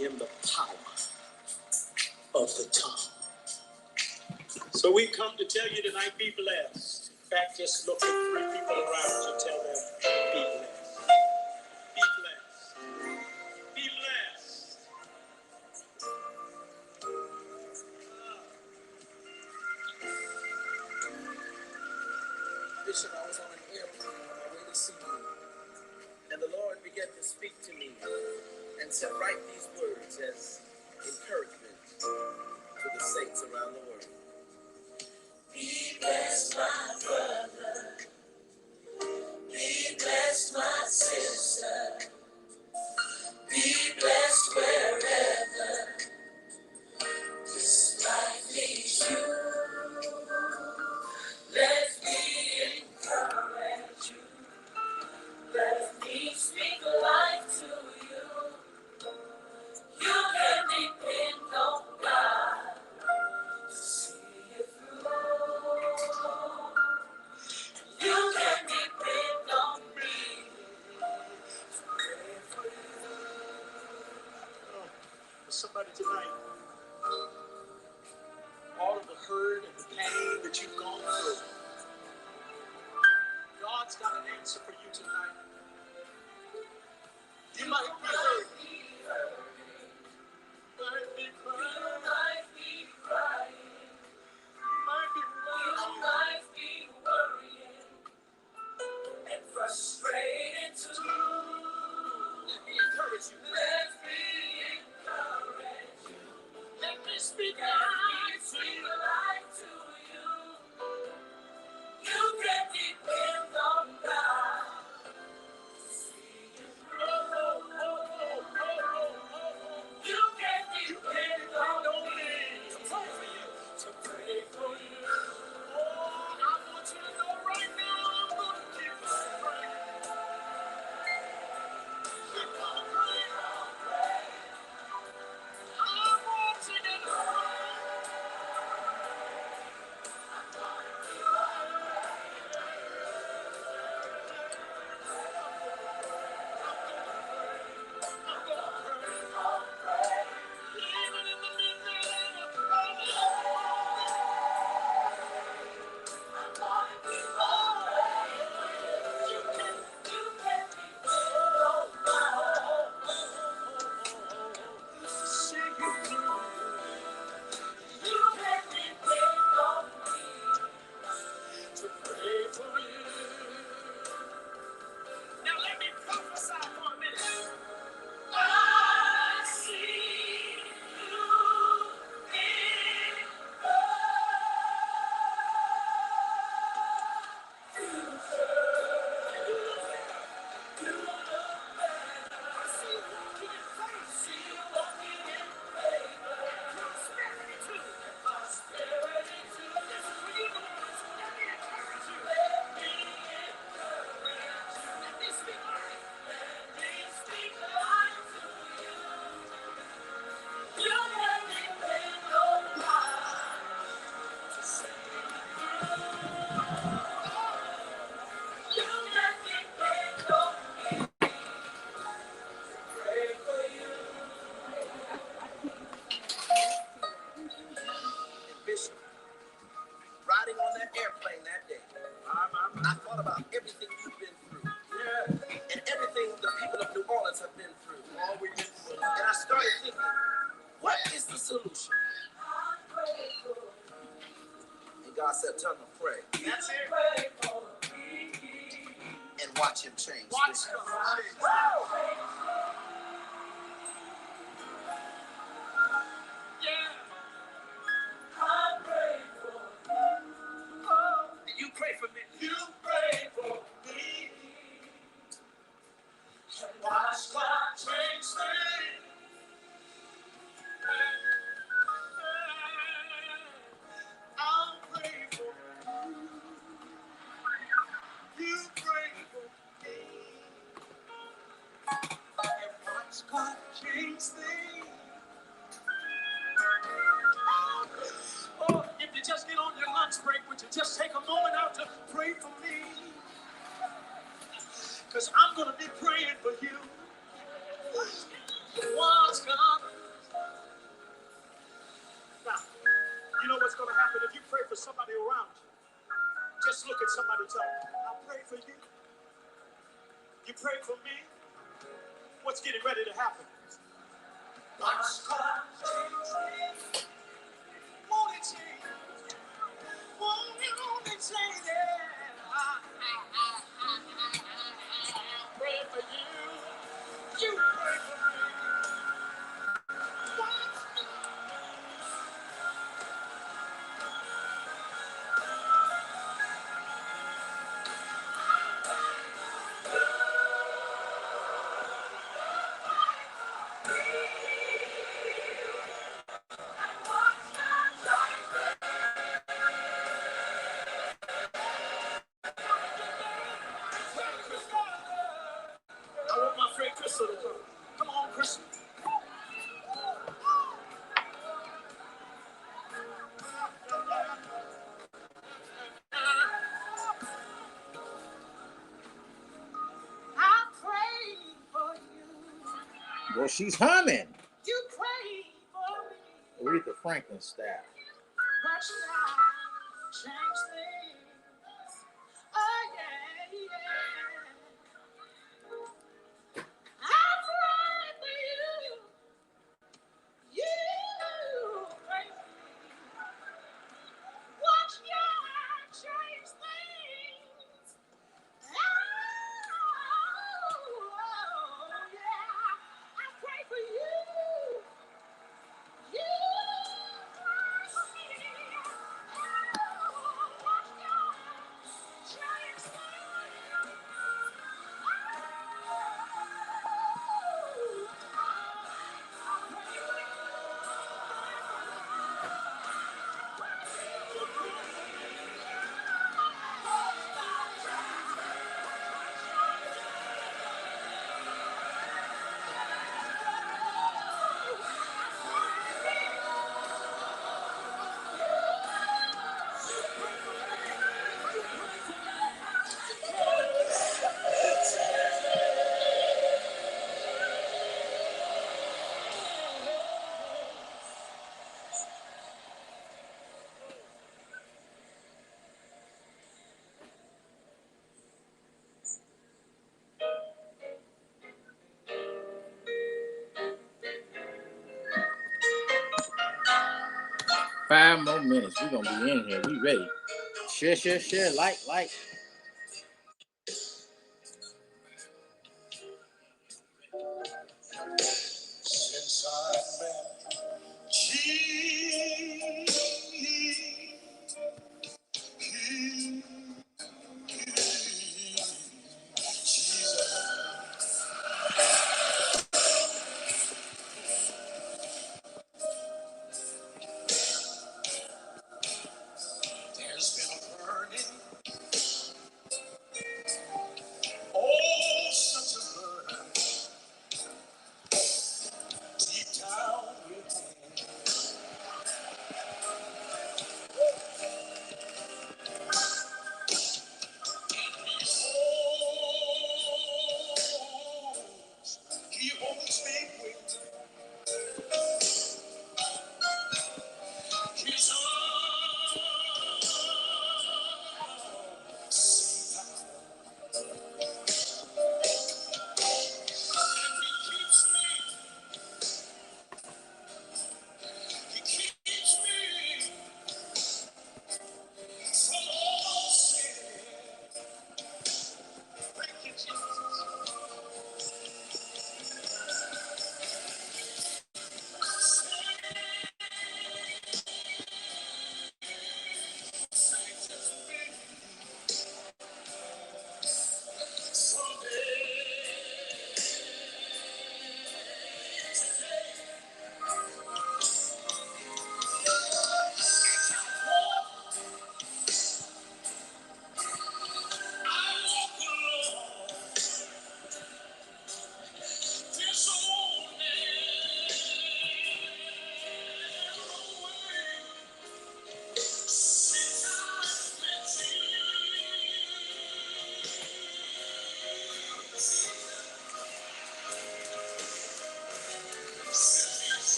in the power of the tongue. So we come to tell you tonight, be blessed. In fact, just look at 3 people around you, tell them, be blessed. Be blessed. Be blessed. Bishop, I was on an airplane on my way to see you, and the Lord began to speak to me and said, write these words as encouragement to the saints around the world. Be blessed, my brother. Be blessed, my sister. Be blessed wherever this life leads you. Let me encourage you. Let me speak life to you. You can depend on God to see you through. You can depend on me to pray for you. Somebody tonight, all of the hurt and the pain that you've gone through, God's got an answer for you tonight. You might be hurt. Might be crying. Might be crying. Might be worrying. You might be worrying and frustrated too. Let me encourage you. Let me encourage you. Let me speak life to you. You can depend on God. You can depend on me to pray for you. To pray for you. Oh, I want you to know right now I'm going to keep on praying. Keep on praying. I'm watching and praying. Even in the midnight of the now let me prophesy for a minute. I see you in Bishop, riding on that airplane that day, I thought about everything you've been through. Yeah. And everything the people of New Orleans have been through. All we've been through. And I started thinking, what is the solution? And God said, tell them to pray. That's it. And watch him change. Watch him. Yeah. I pray for you. Oh. You pray for me. You pray for me. Watch God change things. I'll pray for you. You pray for me. And watch God change things. Oh, if you just get on your lunch break, would you just take a moment out to pray for me? Because I'm going to be praying for you. Watch God Just look at somebody and tell them, I pray for you. You pray for me. What's getting ready to happen? God's gonna change. Won't it change? Won't it change? I pray for you. You pray for me. I want my friend Crystal to come. Come on, Crystal. I pray for you. Well, she's humming. You pray for me. Aretha Franklin style. Watch God change things. Oh, yeah, yeah. I pray for you. You pray for me. Watch God change things. Oh, yeah. I pray for you. You pray for me. Oh, watch God change things. Five more minutes. We're gonna be in here. We ready. Share. Like. Since I met there's been a burning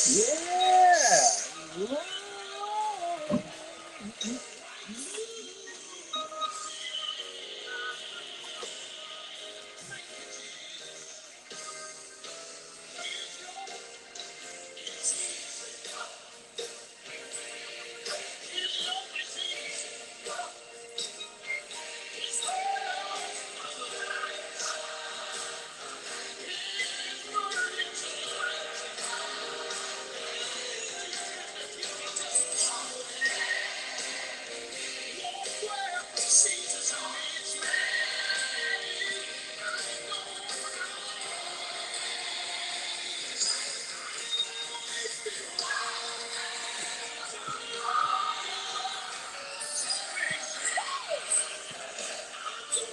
Yeah.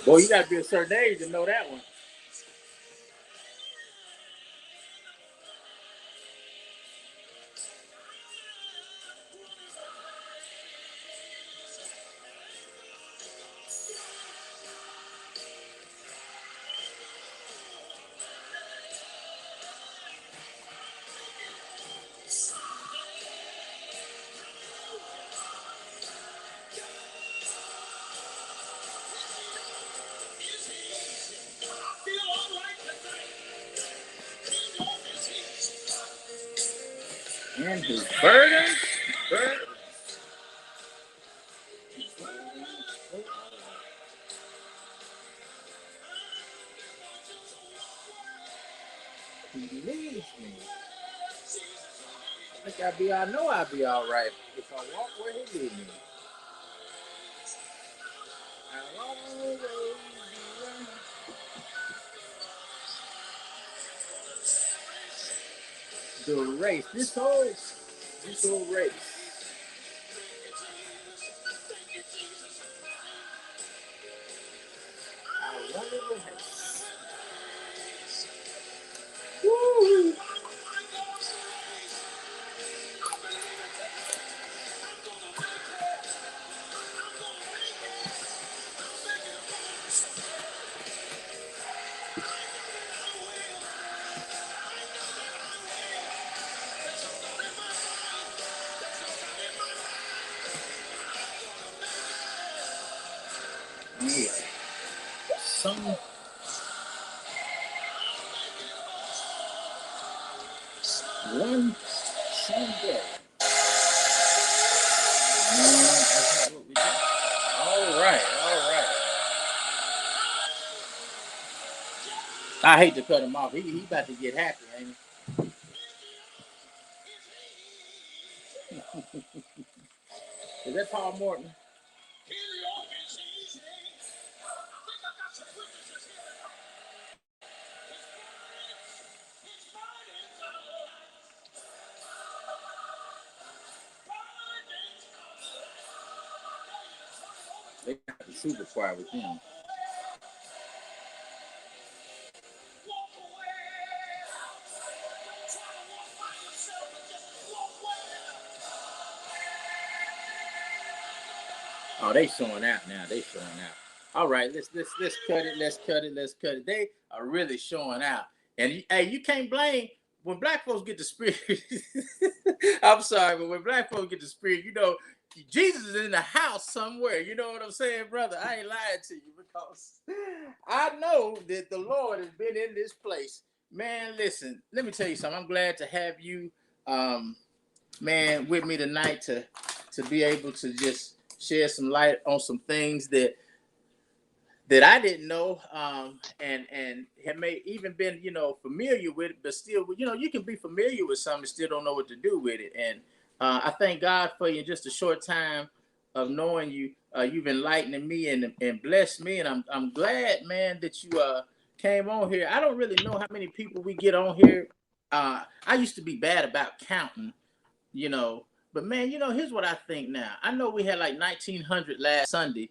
Boy, you got to be a certain age to know that one. And his burdens. He leads me. I know I'll be all right if I walk where he leads me. I'll always be running. The race, this whole race. I run the race. Woo! Yeah. One someday. All right, all right. I hate to cut him off. He about to get happy, ain't he? Is that Paul Morton? They got the super choir with him. Oh, they showing out now. They showing out. All right, let's cut it. Let's cut it. Let's cut it. They are really showing out. And hey, you can't blame when black folks get the spirit. I'm sorry, but when black folks get the spirit, Jesus is in the house somewhere. You know what I'm saying, brother? I ain't lying to you because I know that the Lord has been in this place. Man, listen, let me tell you something. I'm glad to have you, um, man, with me tonight to be able to just share some light on some things that I didn't know, and have may even been familiar with it, but still you can be familiar with something and still don't know what to do with it. And I thank God for you. In just a short time of knowing you, you've enlightened me and blessed me, and I'm glad, man, that you came on here. I don't really know how many people we get on here. I used to be bad about counting, you know. But man, here's what I think now. I know we had like 1,900 last Sunday.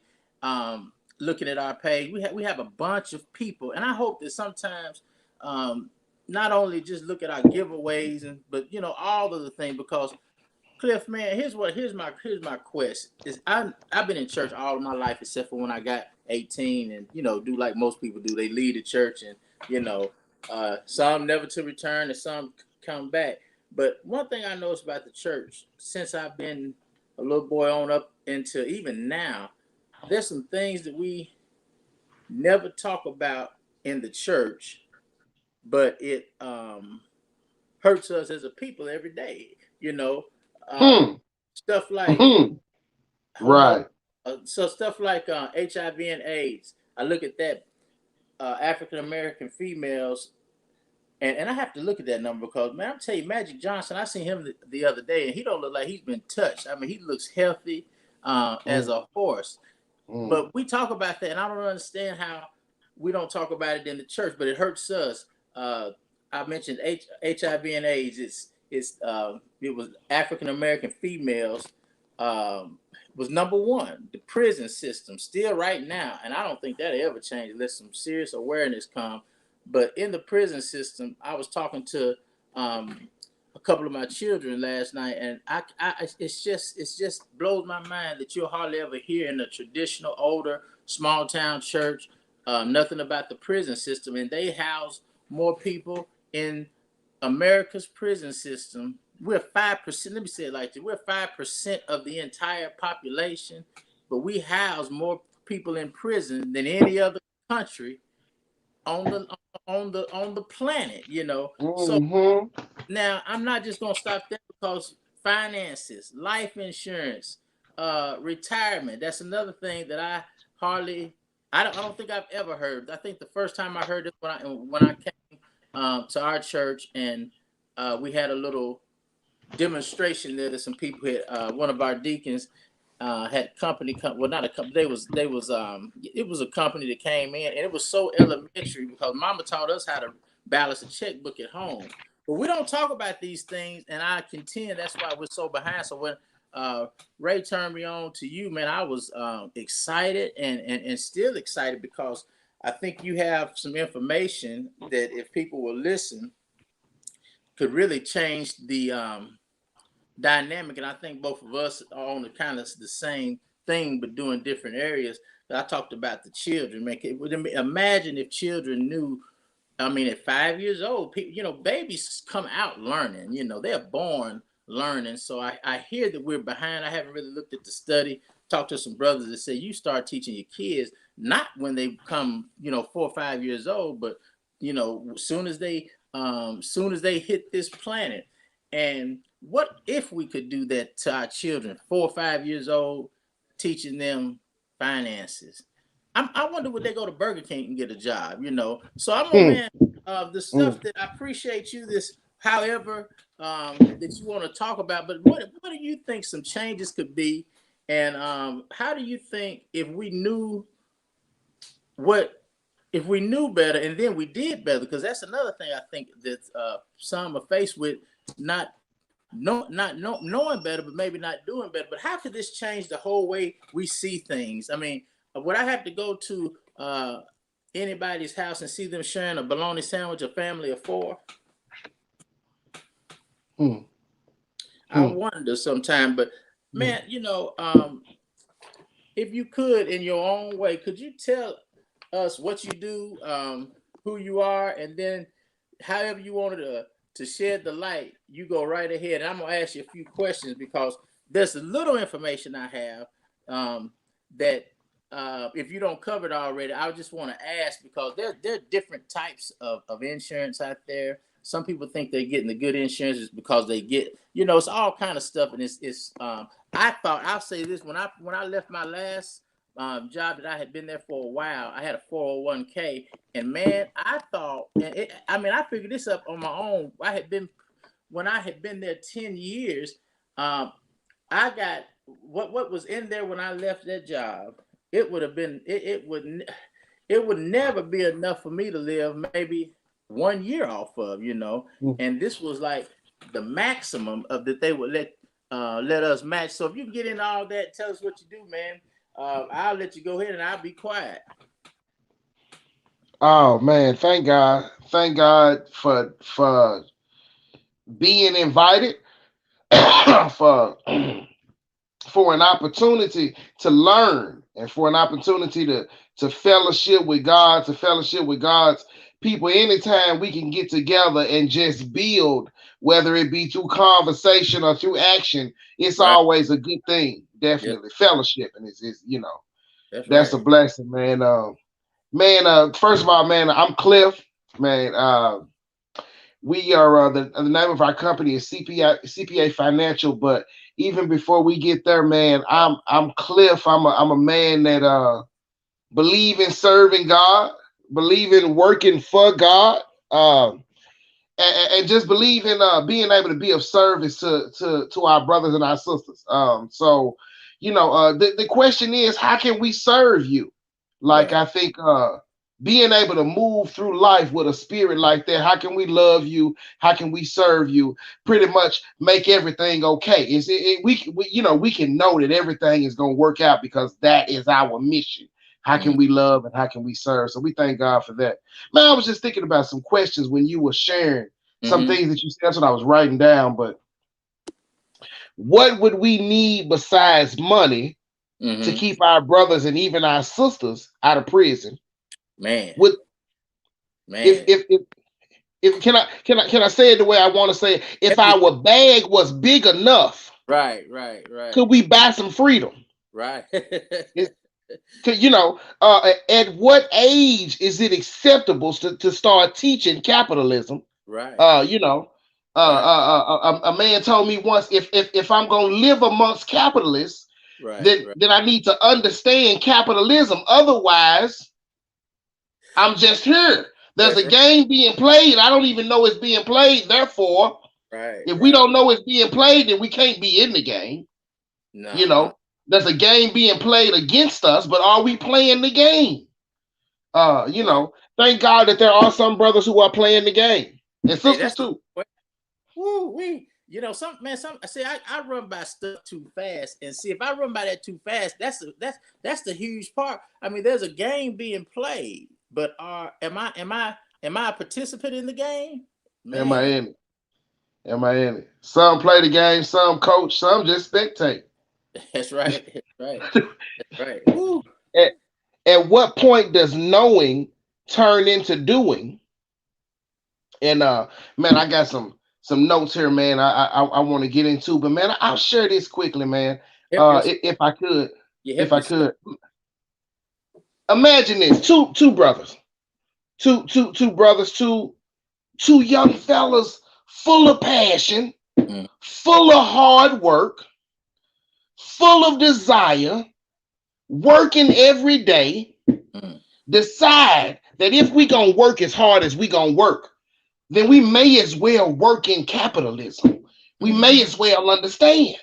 Looking at our page, we have a bunch of people, and I hope that sometimes, not only just look at our giveaways but all of the things, because Cliff, man, here's my quest. I've been in church all of my life except for when I got 18, and do like most people do. They leave the church, and you know some never to return and some come back. But one thing I noticed about the church since I've been a little boy on up into even now, there's some things that we never talk about in the church, but it hurts us as a people every day. You know, Hmm. stuff like Hmm. Right. so stuff like HIV and AIDS. I look at that African American females, and I have to look at that number because man, I'm telling you, Magic Johnson. I seen him the other day, and he don't look like he's been touched. I mean, he looks healthy as a horse. Mm. But we talk about that, and I don't understand how we don't talk about it in the church, but it hurts us. I mentioned HIV and AIDS. It was African American females was number one. The prison system still right now, and I don't think that'll ever change unless some serious awareness come. But in the prison system, I was talking to a couple of my children last night, and it's just blows my mind that you'll hardly ever hear in a traditional older small town church nothing about the prison system, and they house more people in America's prison system. We're 5%. Let me say it like this: we're 5% of the entire population, but we house more people in prison than any other country on the planet. You know, so Mm-hmm. now I'm not just gonna stop there because finances, life insurance, retirement. That's another thing that I don't think I've ever heard. I think the first time I heard it when I came to our church and we had a little demonstration there that some people had. One of our deacons had company. Well, not a company. They was. It was a company that came in, and it was so elementary because Mama taught us how to balance a checkbook at home. But we don't talk about these things, and I contend that's why we're so behind. So when Ray turned me on to you, man, I was excited and still excited because I think you have some information that if people will listen, could really change the dynamic. And I think both of us are on the kind of the same thing, but doing different areas. I talked about the children. Man, imagine if children knew. I mean, at 5 years old, people, babies come out learning. They're born learning. So I hear that we're behind. I haven't really looked at the study. Talked to some brothers that say you start teaching your kids not when they come, 4 or 5 years old, but soon as they hit this planet. And what if we could do that to our children, 4 or 5 years old, teaching them finances? I wonder would they go to Burger King and get a job, So I'm a Hmm. man of the stuff that I appreciate you this, however, that you want to talk about. But what do you think some changes could be? And how do you think if we knew better and then we did better? Because that's another thing I think that some are faced with, not knowing better, but maybe not doing better. But how could this change the whole way we see things? I mean, would I have to go to anybody's house and see them sharing a bologna sandwich, a family of 4? Hmm. I wonder sometime. But man, if you could, in your own way, could you tell us what you do, who you are, and then however you wanted to shed the light, you go right ahead. And I'm gonna ask you a few questions because there's a little information I have that if you don't cover it already, I just want to ask because there are different types of insurance out there. Some people think they're getting the good insurance because they get, it's all kind of stuff. And it's I thought, I'll say this, when I left my last job that I had been there for a while, I had a 401k, and man, I thought, I figured this up on my own. When I had been there 10 years, I got what was in there when I left that job. It would have been, it would never be enough for me to live maybe 1 year off of, and this was like the maximum of that they would let us match. So if you can get into all that, tell us what you do, man. I'll let you go ahead and I'll be quiet. Oh man, thank God for being invited, for for an opportunity to learn and for an opportunity to fellowship with God, to fellowship with God's people, anytime we can get together and just build, whether it be through conversation or through action, it's Right. always a good thing. Yep. Definitely. Fellowship. And it's That's that's a right. blessing, man. First of all, man, I'm Cliff, man. We are the name of our company is CPA Financial, but even before we get there, man, I'm Cliff. I'm a man that believe in serving God, believe in working for God, and just believe in being able to be of service to our brothers and our sisters. So the question is, how can we serve you? Like, Right. I think being able to move through life with a spirit like that, how can we love you? How can we serve you? Pretty much make everything okay. We can know that everything is going to work out because that is our mission. How can we love and how can we serve? So we thank God for that. Man, I was just thinking about some questions when you were sharing some Mm-hmm. things that you said. That's what I was writing down. But what would we need besides money to Mm-hmm. keep our brothers and even our sisters out of prison? Man. Would Man. if can I say it the way I want to say it? If our bag was big enough, Right. Right. Right. could we buy some freedom? Right. At what age is it acceptable to start teaching capitalism? Right. A Right. man told me once, if I'm gonna live amongst capitalists, Right. then I need to understand capitalism. Otherwise, I'm just here. There's That's a right. game being played. I don't even know it's being played. Therefore, Right. if we Right. don't know it's being played, then we can't be in the game. You No. know, there's a game being played against us, but are we playing the game? Right. Thank God that there are some brothers who are playing the game and Hey, sisters that's too. woo we. Some man. Some see. I run by stuff too fast, and see if I run by that too fast, that's the huge part. I mean, there's a game being played, but am I a participant in the game? Am I Man, in it? Am I in it? Some play the game, some coach, some just spectate. that's right. That's right. That's right. Woo. at, at what point does knowing turn into doing? And man, I got some notes here, man. I want to get into, but man, I'll share this quickly, man. Help yourself. If I could, You if help I yourself. could, imagine this: two brothers, two brothers, two young fellas, full of passion, Mm, full of hard work, full of desire, working every day. mm, Decide that if we gonna work as hard as we gonna work, then we may as well work in capitalism. We may mm, as well understand.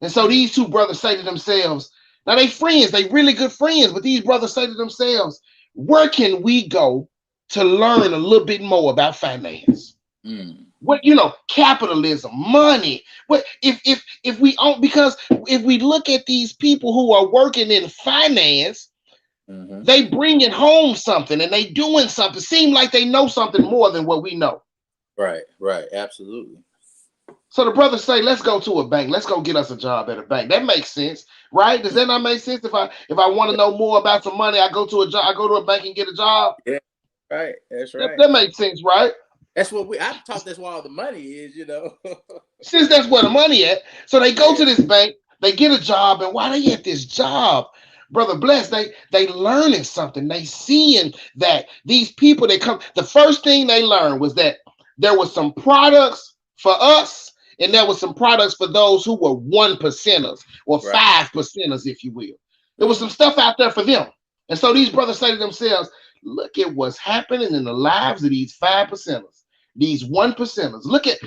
And so these two brothers say to themselves, now they friends, they really good friends, but these brothers say to themselves, where can we go to learn a little bit more about finance? mm, Capitalism, money. What if we own, because if we look at these people who are working in finance, mm-hmm. they bringing home something and they doing something. Seem like they know something more than what we know. Right. Right. Absolutely. So the brothers say, let's go to a bank. Let's go get us a job at a bank. That makes sense, right? Does that not make sense? If I want to know more about some money, I go to a job, I go to a bank and get a job. Yeah. Right. That's That, right. that makes sense, right? That's what I thought. That's where all the money is. Since that's where the money at. So they go Yeah. to this bank, they get a job, and while they at this job, Brother Bless, they learning something. They seeing that these people that come, the first thing they learned was that there was some products for us, and there was some products for those who were 1%ers or Right. 5%ers, if you will. There was some stuff out there for them. And so these brothers say to themselves, look at what's happening in the lives of these 5%ers, these 1%ers. Look at,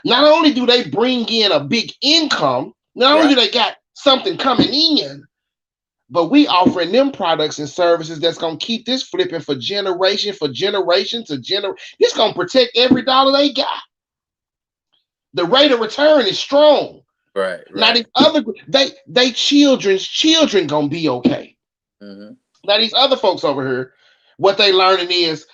not only do they bring in a big income, not only Right. do they got something coming in, but we offering them products and services that's gonna keep this flipping for generation to generation. It's gonna protect every dollar they got. The rate of return is strong. Right. Now Right. they children's children gonna be okay. Mm-hmm. Now these other folks over here, what they learning is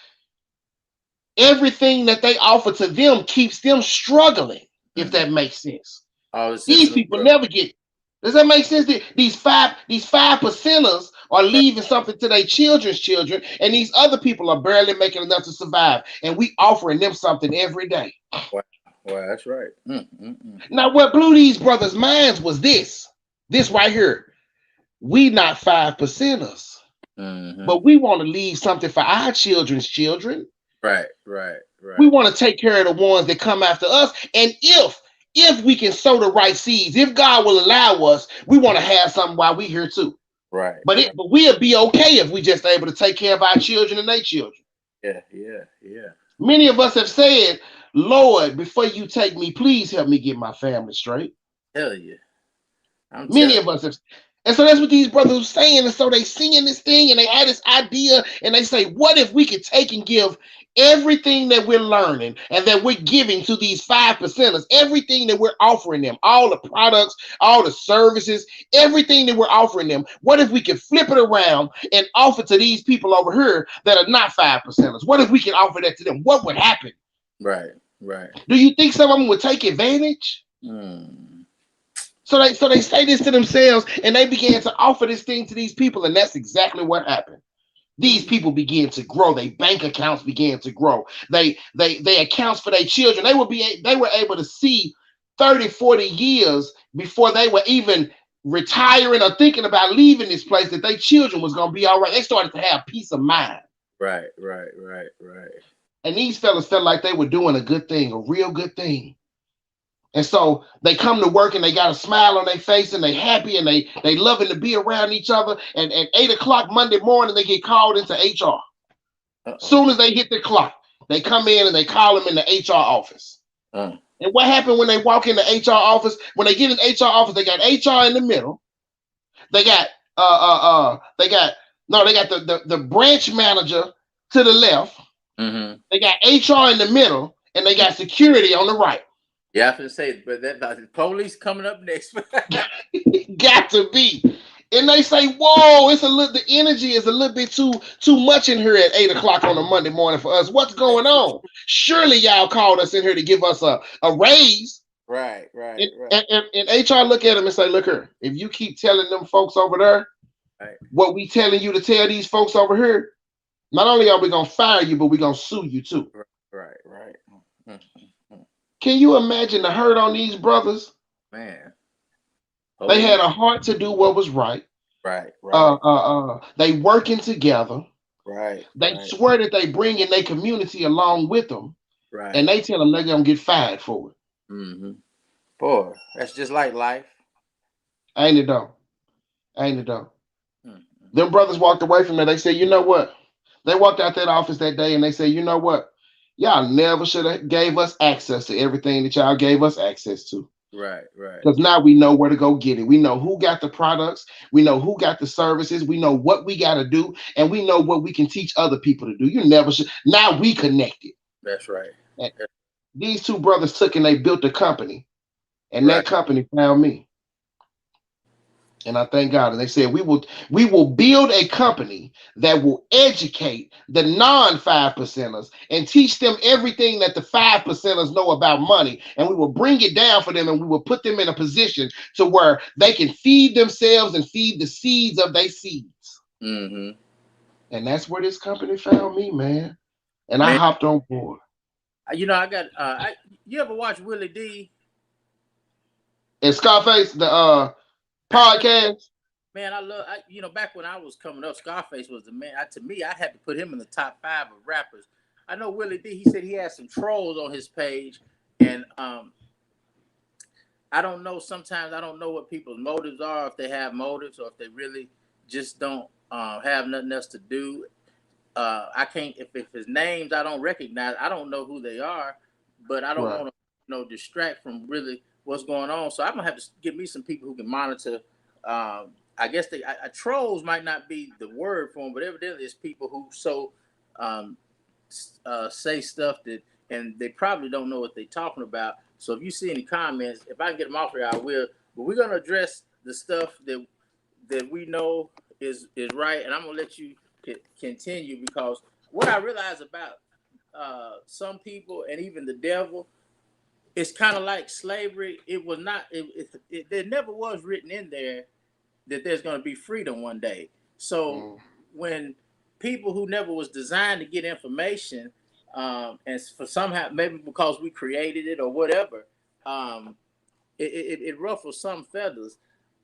everything that they offer to them keeps them struggling, if that makes sense. All the These system. people never get. Does that make sense? These five percenters or leaving something to their children's children, and these other people are barely making enough to survive, and we offering them something every day. Wow, wow, that's right. Now, what blew these brothers' minds was this right here. We not 5%ers, but we want to leave something for our children's children. Right, right, right. We want to take care of the ones that come after us. And if we can sow the right seeds, if God will allow us, we want to have something while we here too. Right. But we'll be okay if we just able to take care of our children and their children. Yeah, yeah, yeah. Many of us have said, Lord, before you take me, please help me get my family straight. Hell yeah. Many of us have. And so that's what these brothers were saying. And so they seeing this thing and they had this idea and they say, what if we could take and give everything that we're learning and that we're giving to these 5%ers, everything that we're offering them, all the products, all the services, everything that we're offering them, what if we could flip it around and offer to these people over here that are not 5%ers? What if we can offer that to them? What would happen? Right, right. Do you think some of them would take advantage? So they say this to themselves and they began to offer this thing to these people, and that's exactly what happened. These people began to grow. Their bank accounts began to grow. They accounts for their children. They were able to see 30, 40 years before they were even retiring or thinking about leaving this place that their children was going to be all right. They started to have peace of mind. Right, right, right, right. And these fellas felt like they were doing a good thing, a real good thing. And so they come to work and they got a smile on their face and they happy and they loving to be around each other. And at 8 o'clock Monday morning, they get called into HR. Soon as they hit the clock, they come in and they call them in the HR office. And what happened when they walk in the HR office? When they get in the HR office, they got HR in the middle. They got the branch manager to the left. They got HR in the middle, and they got security on the right. Yeah, I have to say, but that the police coming up next. Got to be. And they say, whoa, the energy is a little bit too much in here at 8 o'clock on a Monday morning for us. What's going on? Surely y'all called us in here to give us a raise. Right, right, and HR look at them and say, look here, if you keep telling them folks over there what we telling you to tell these folks over here, not only are we going to fire you, but we're going to sue you too. Right, right. Can you imagine the hurt on these brothers? Man. They had a heart to do what was right. Right, right. They working together. Right. They swear that they bring in their community along with them. Right. And they tell them they're going to get fired for it. Boy, that's just like life. Ain't it though? Ain't it though? Them brothers walked away from there. They said, you know what? They walked out that office that day and they said, you know what? Y'all never should have gave us access to everything that y'all gave us access to. Right, right. Because now we know where to go get it. We know who got the products. We know who got the services. We know what we got to do. And we know what we can teach other people to do. You never should. Now we connected. That's right. And these two brothers took and they built a company. And that company found me. And I thank God. And they said, we will build a company that will educate the non-5%ers and teach them everything that the 5%ers know about money. And we will bring it down for them and we will put them in a position to where they can feed themselves and feed the seeds of their seeds. And that's where this company found me, man. And I hopped on board. You know, I got, you ever watch Willie D? And Scarface, the podcast? Man, you know, back when I was coming up, Scarface was the man. To me, I had to put him in the top 5 of rappers. I know Willie D, he said he had some trolls on his page. And I don't know, sometimes I don't know what people's motives are, if they have motives or if they really just don't have nothing else to do. I can't, if his names I don't recognize, I don't know who they are, but I don't want to distract from really what's going on. So I'm gonna have to get me some people who can monitor. I guess trolls might not be the word for them, but evidently it's people who say stuff that, and they probably don't know what they're talking about. So if you see any comments, if I can get them off here, I will. But we're gonna address the stuff that we know is right, and I'm gonna let you continue, because what I realize about some people and even the devil, it's kind of like slavery. It was not. There never was written in there that there's going to be freedom one day. So when people who never was designed to get information, and for somehow maybe because we created it or whatever, it ruffles some feathers.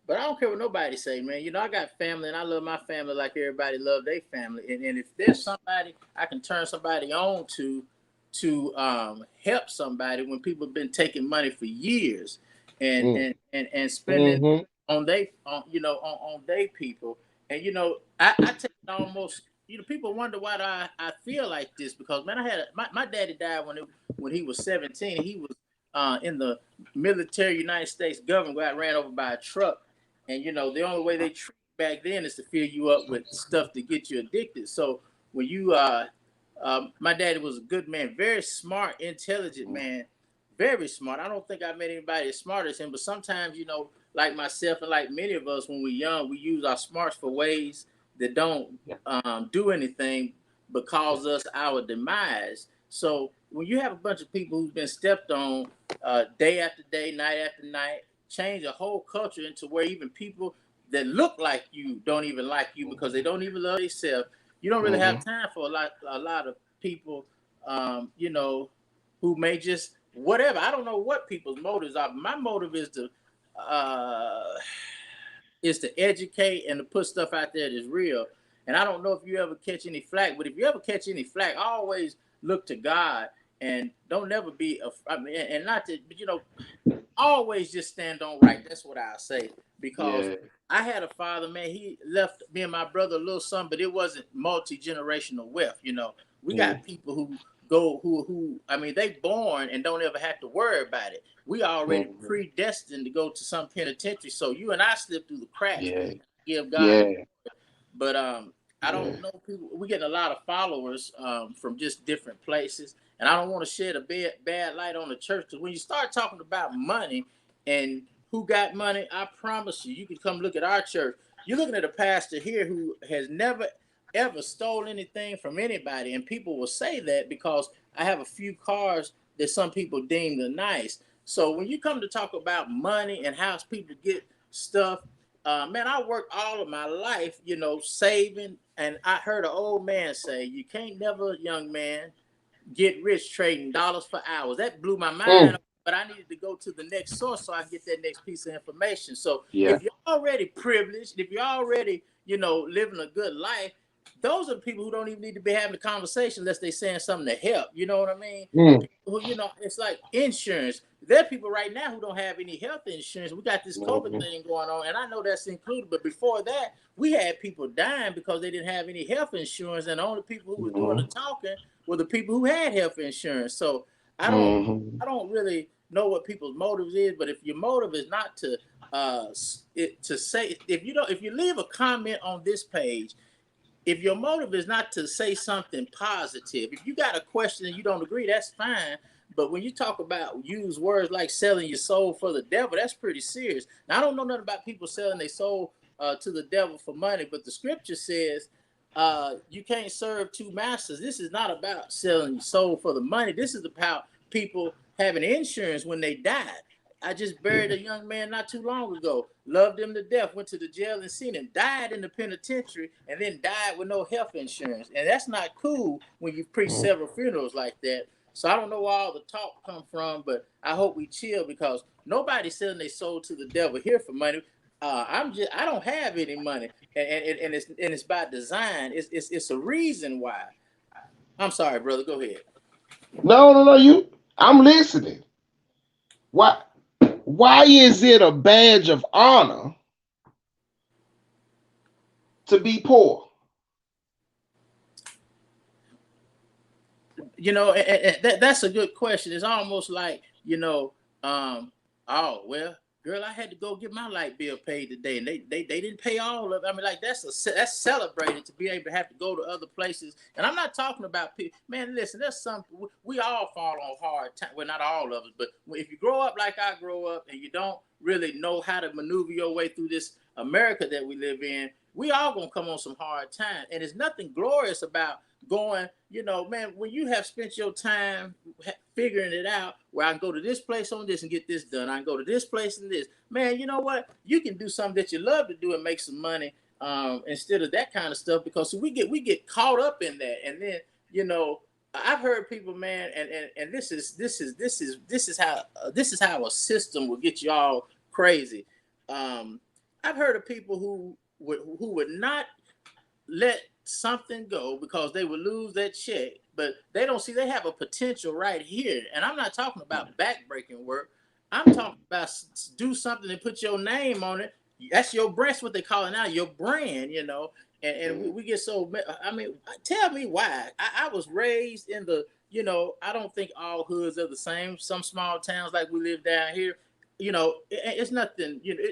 But I don't care what nobody say, man. I got family and I love my family like everybody love their family. And if there's somebody I can turn somebody on to help somebody when people have been taking money for years and spending on on their people. And I take it almost, people wonder why I feel like this, because man, my daddy died when he was 17. He was in the military United States government, got ran over by a truck. And the only way they treat back then is to fill you up with stuff to get you addicted. So when my daddy was a good man, very smart, intelligent man, very smart. I don't think I met anybody as smart as him. But sometimes, like myself and like many of us, when we're young, we use our smarts for ways that don't do anything but cause us our demise. So when you have a bunch of people who've been stepped on day after day, night after night, change a whole culture into where even people that look like you don't even like you because they don't even love themselves. You don't really have time for a lot of people, who may just whatever. I don't know what people's motives are. My motive is to educate and to put stuff out there that's real. And I don't know if you ever catch any flack, but if you ever catch any flack, always look to God and don't never be and not to, but always just stand on right. That's what I say, because I had a father, man. He left me and my brother a little something, but it wasn't multi-generational wealth. We got people who they born and don't ever have to worry about it. We already predestined to go to some penitentiary. So you and I slip through the cracks. Give God. But I don't know people. We're getting a lot of followers from just different places. And I don't want to shed a bad light on the church, because when you start talking about money and who got money, I promise you can come look at our church. You're looking at a pastor here who has never, ever stole anything from anybody. And people will say that because I have a few cars that some people deem the nice. So when you come to talk about money and how people get stuff, man, I worked all of my life, saving. And I heard an old man say, you can't never, young man, get rich trading dollars for hours. That blew my mind. But I needed to go to the next source so I get that next piece of information. So if you're already privileged, if you're already, living a good life, those are the people who don't even need to be having a conversation unless they're saying something to help. You know what I mean? People who, it's like insurance. There are people right now who don't have any health insurance. We got this COVID thing going on, and I know that's included. But before that, we had people dying because they didn't have any health insurance, and the only people who were doing the talking were the people who had health insurance. So I don't really know what people's motives is, but if your motive is not to say, if you leave a comment on this page, if your motive is not to say something positive, if you got a question and you don't agree, that's fine. But when you talk about use words like selling your soul for the devil, that's pretty serious. Now, I don't know nothing about people selling their soul to the devil for money, but the scripture says you can't serve two masters. This is not about selling your soul for the money. This is about people having insurance when they died. I just buried a young man not too long ago. Loved him to death. Went to the jail and seen him. Died in the penitentiary and then died with no health insurance. And that's not cool when you preach several funerals like that. So I don't know where all the talk come from, but I hope we chill, because nobody's selling their soul to the devil here for money. I don't have any money, and it's by design. It's a reason why. I'm sorry, brother. Go ahead. No. I'm listening. Why is it a badge of honor to be poor? That's a good question. It's almost like, oh, well, girl, I had to go get my light bill paid today, and they didn't pay all of it. I mean, like, that's celebrated to be able to have to go to other places. And I'm not talking about people. Man, listen, there's some, we all fall on hard time. Well, not all of us, but if you grow up like I grow up and you don't really know how to maneuver your way through this America that we live in, we all gonna come on some hard time. And there's nothing glorious about going, man, when you have spent your time figuring it out, where I can go to this place on this and get this done. I can go to this place and this. Man, you know what? You can do something that you love to do and make some money instead of that kind of stuff, because we get caught up in that. And then, you know, I've heard people, man, and this is how a system will get you all crazy. I've heard of people who would not let something go because they would lose that check, but they don't see they have a potential right here. And I'm not talking about backbreaking work. I'm talking about do something and put your name on it. That's your brand, what they call it now, your brand, you know. And we get so, I mean, tell me why. I was raised in the, you know, I don't think all hoods are the same. Some small towns like we live down here, you know, it's nothing, you know,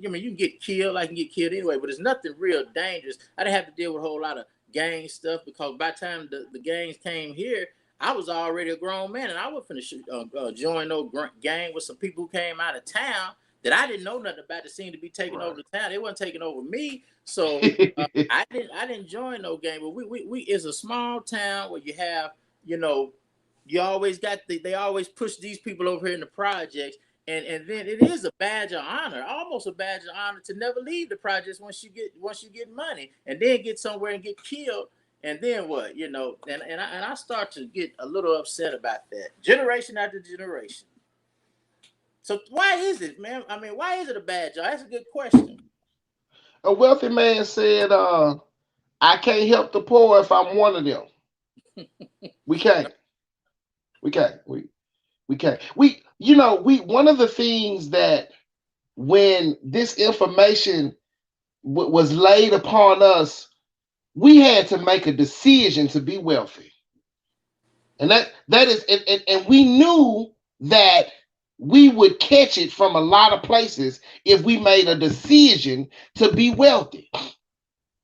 I mean, you can get killed, I can get killed anyway, but it's nothing real dangerous. I didn't have to deal with a whole lot of gang stuff, because by the time the gangs came here, I was already a grown man, and I was finna join no gang with some people who came out of town that I didn't know nothing about that seemed to be taking over the town. They wasn't taking over me. So I didn't join no gang, but we is a small town where you have, you know, you always got they always push these people over here in the projects. And then it is a badge of honor, almost a badge of honor, to never leave the projects once you get money, and then get somewhere and get killed. And then what, you know, and I start to get a little upset about that, generation after generation. So why is it, man? I mean, why is it a bad job? That's a good question. A wealthy man said, I can't help the poor if I'm one of them. We can't. We can't. We can't. You know, one of the things that when this information was laid upon us, we had to make a decision to be wealthy. And that is, and we knew that we would catch it from a lot of places if we made a decision to be wealthy.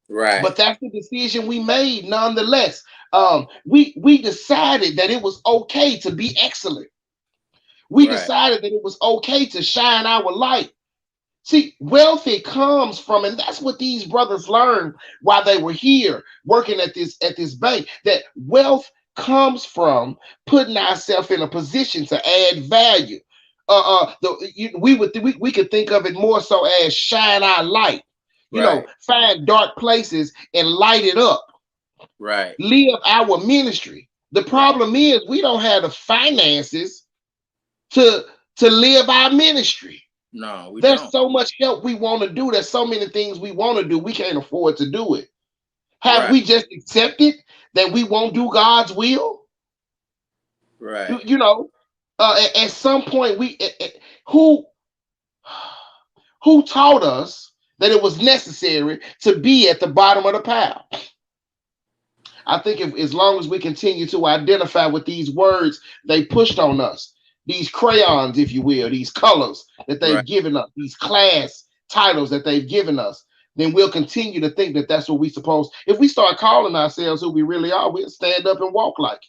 Right. But that's the decision we made nonetheless. We decided that it was okay to be excellent. We decided that it was okay to shine our light. See, wealthy comes from, and that's what these brothers learned while they were here working at this bank, that wealth comes from putting ourselves in a position to add value. We could think of it more so as shine our light. You know, find dark places and light it up. Right. Live our ministry. The problem is we don't have the finances to live our ministry. No, There's so much help we want to do. There's so many things we want to do. We can't afford to do it. Have we just accepted that we won't do God's will? Right. You know, at some point, who taught us that it was necessary to be at the bottom of the pile? I think as long as we continue to identify with these words they pushed on us, these crayons, if you will, these colors that they've given us, these class titles that they've given us, then we'll continue to think that that's what we're supposed. If we start calling ourselves who we really are, we'll stand up and walk like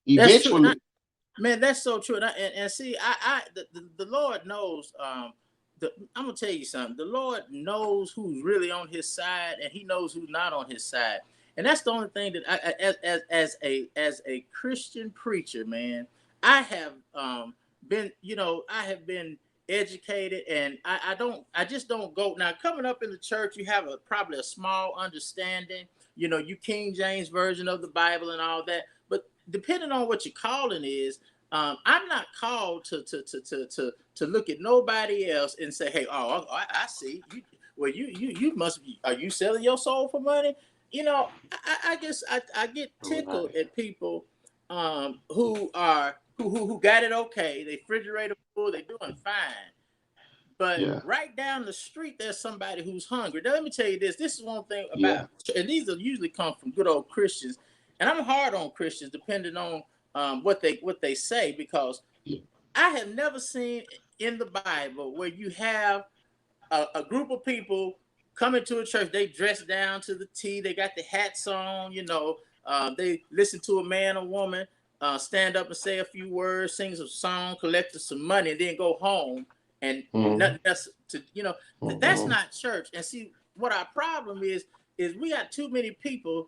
it. Eventually. Man, that's so true. And see, the Lord knows. I'm gonna tell you something. The Lord knows who's really on His side, and He knows who's not on His side. And that's the only thing that as a Christian preacher, man, I have been, you know, I have been educated, and I just don't go. Now, coming up in the church, you have probably a small understanding, you know, you King James version of the Bible and all that. But depending on what your calling is, I'm not called to look at nobody else and say, hey, I see you. Well, you must be. Are you selling your soul for money? You know, I guess I get tickled at people who got it okay. They refrigerator full, they're doing fine. But right down the street, there's somebody who's hungry. Now, let me tell you this. This is one thing about, and these are usually come from good old Christians. And I'm hard on Christians depending on what they say, because I have never seen in the Bible where you have a group of people coming to a church, they dress down to the T, they got the hats on, you know, they listen to a man or woman stand up and say a few words, sing a song, collect some money, and then go home, and nothing else to, you know, that's not church. And see, what our problem is we got too many people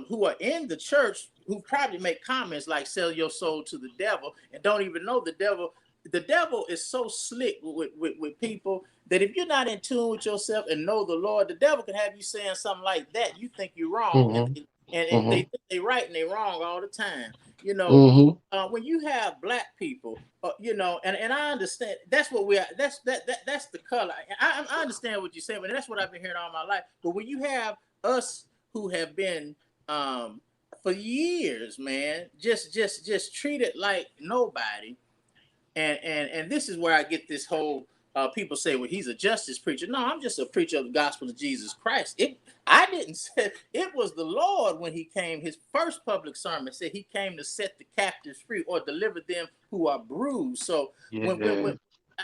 who are in the church who probably make comments like sell your soul to the devil and don't even know the devil the devil is so slick with people that if you're not in tune with yourself and know the Lord, the devil can have you saying something like that. You think you're wrong, and they think they right and they wrong all the time. You know, when you have black people, you know, and I understand that's what we are. That's the color. I understand what you're saying, but that's what I've been hearing all my life. But when you have us who have been for years, man, just treated like nobody. And this is where I get this whole people say, well, he's a justice preacher. No, I'm just a preacher of the gospel of Jesus Christ. I didn't say it was the Lord when he came. His first public sermon said he came to set the captives free or deliver them who are bruised. So when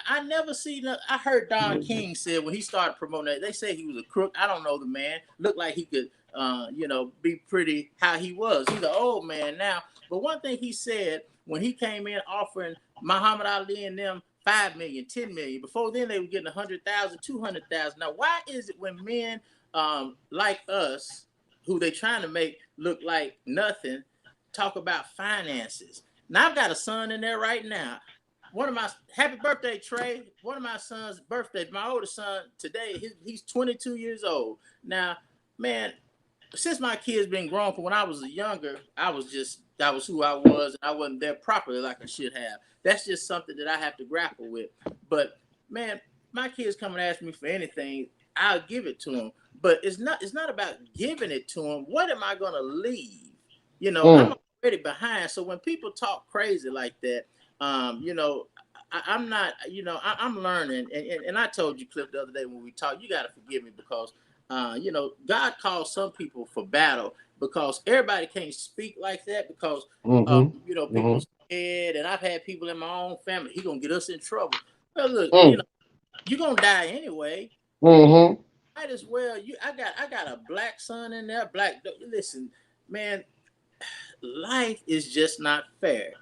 I never seen. I heard Don King said when he started promoting that, they say he was a crook. I don't know the man. Looked like he could, you know, be pretty how he was. He's an old man now. But one thing he said when he came in offering Muhammad Ali and them 5 million, 10 million. Before then, they were getting 100,000, 200,000. Now, why is it when men like us, who they trying to make look like nothing, talk about finances? Now, I've got a son in there right now. One of my happy birthday, Trey. One of my son's birthday. My oldest son today, he's 22 years old. Now, man, since my kids been grown, from when I was younger, I was who I was, and I wasn't there properly like I should have. That's just something that I have to grapple with. But man, my kids come and ask me for anything, I'll give it to them. But it's not about giving it to them. What am I gonna leave? You know, I'm already behind. So when people talk crazy like that, you know, I'm not, you know, I'm learning. And I told you, Cliff, the other day when we talked, you got to forgive me because, you know, God calls some people for battle because everybody can't speak like that because, you know, people scared. And I've had people in my own family, he going to get us in trouble. Well, look, you know, you're going to die anyway. Might as well. I got a black son in there. Listen, man, life is just not fair.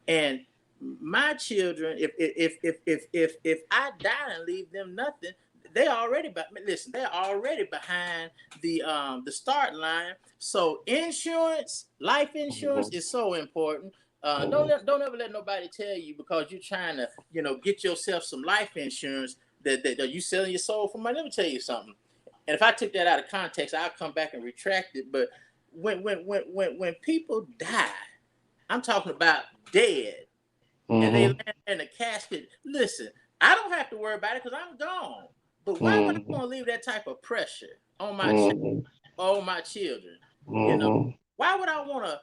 And my children, if I die and leave them nothing, they're already behind the start line. So insurance, life insurance is so important. Don't ever let nobody tell you because you're trying to, you know, get yourself some life insurance that you selling your soul for money. Let me tell you something. And if I took that out of context, I'll come back and retract it. But when people die, I'm talking about dead. And they land in a casket. Listen, I don't have to worry about it because I'm gone. But why would I want to leave that type of pressure on my children? You know, why would I want to?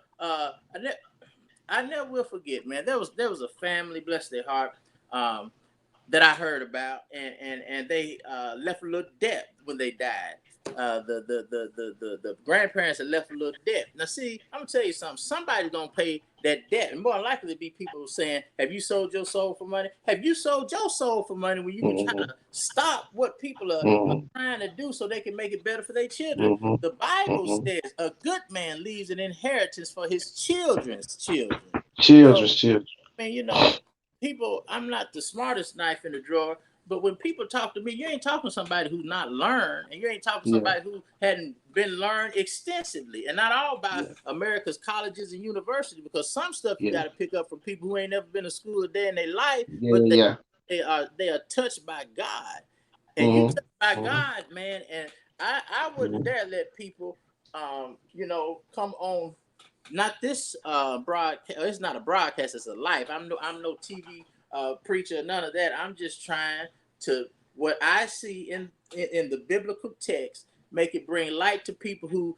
I never will forget, man. There was a family, bless their heart, that I heard about, and they left a little debt when they died. The grandparents had left a little debt. Now, see, I'm gonna tell you something. Somebody's gonna pay that debt, and more likely to be people saying, "Have you sold your soul for money? Have you sold your soul for money?" When you can try to stop what people are trying to do so they can make it better for their children. The Bible says a good man leaves an inheritance for his children's children. Children. Man, you know, people. I'm not the smartest knife in the drawer. But when people talk to me, you ain't talking to somebody who's not learned, and you ain't talking to somebody who hadn't been learned extensively, and not all by America's colleges and universities, because some stuff you got to pick up from people who ain't never been to school a day in their life, but they are touched by God, and you touched by God, man. And I wouldn't dare let people, you know, come on. Not this broadcast. It's not a broadcast. It's a life. I'm no TV. Preacher, none of that. I'm just trying to what I see in the biblical text, make it bring light to people who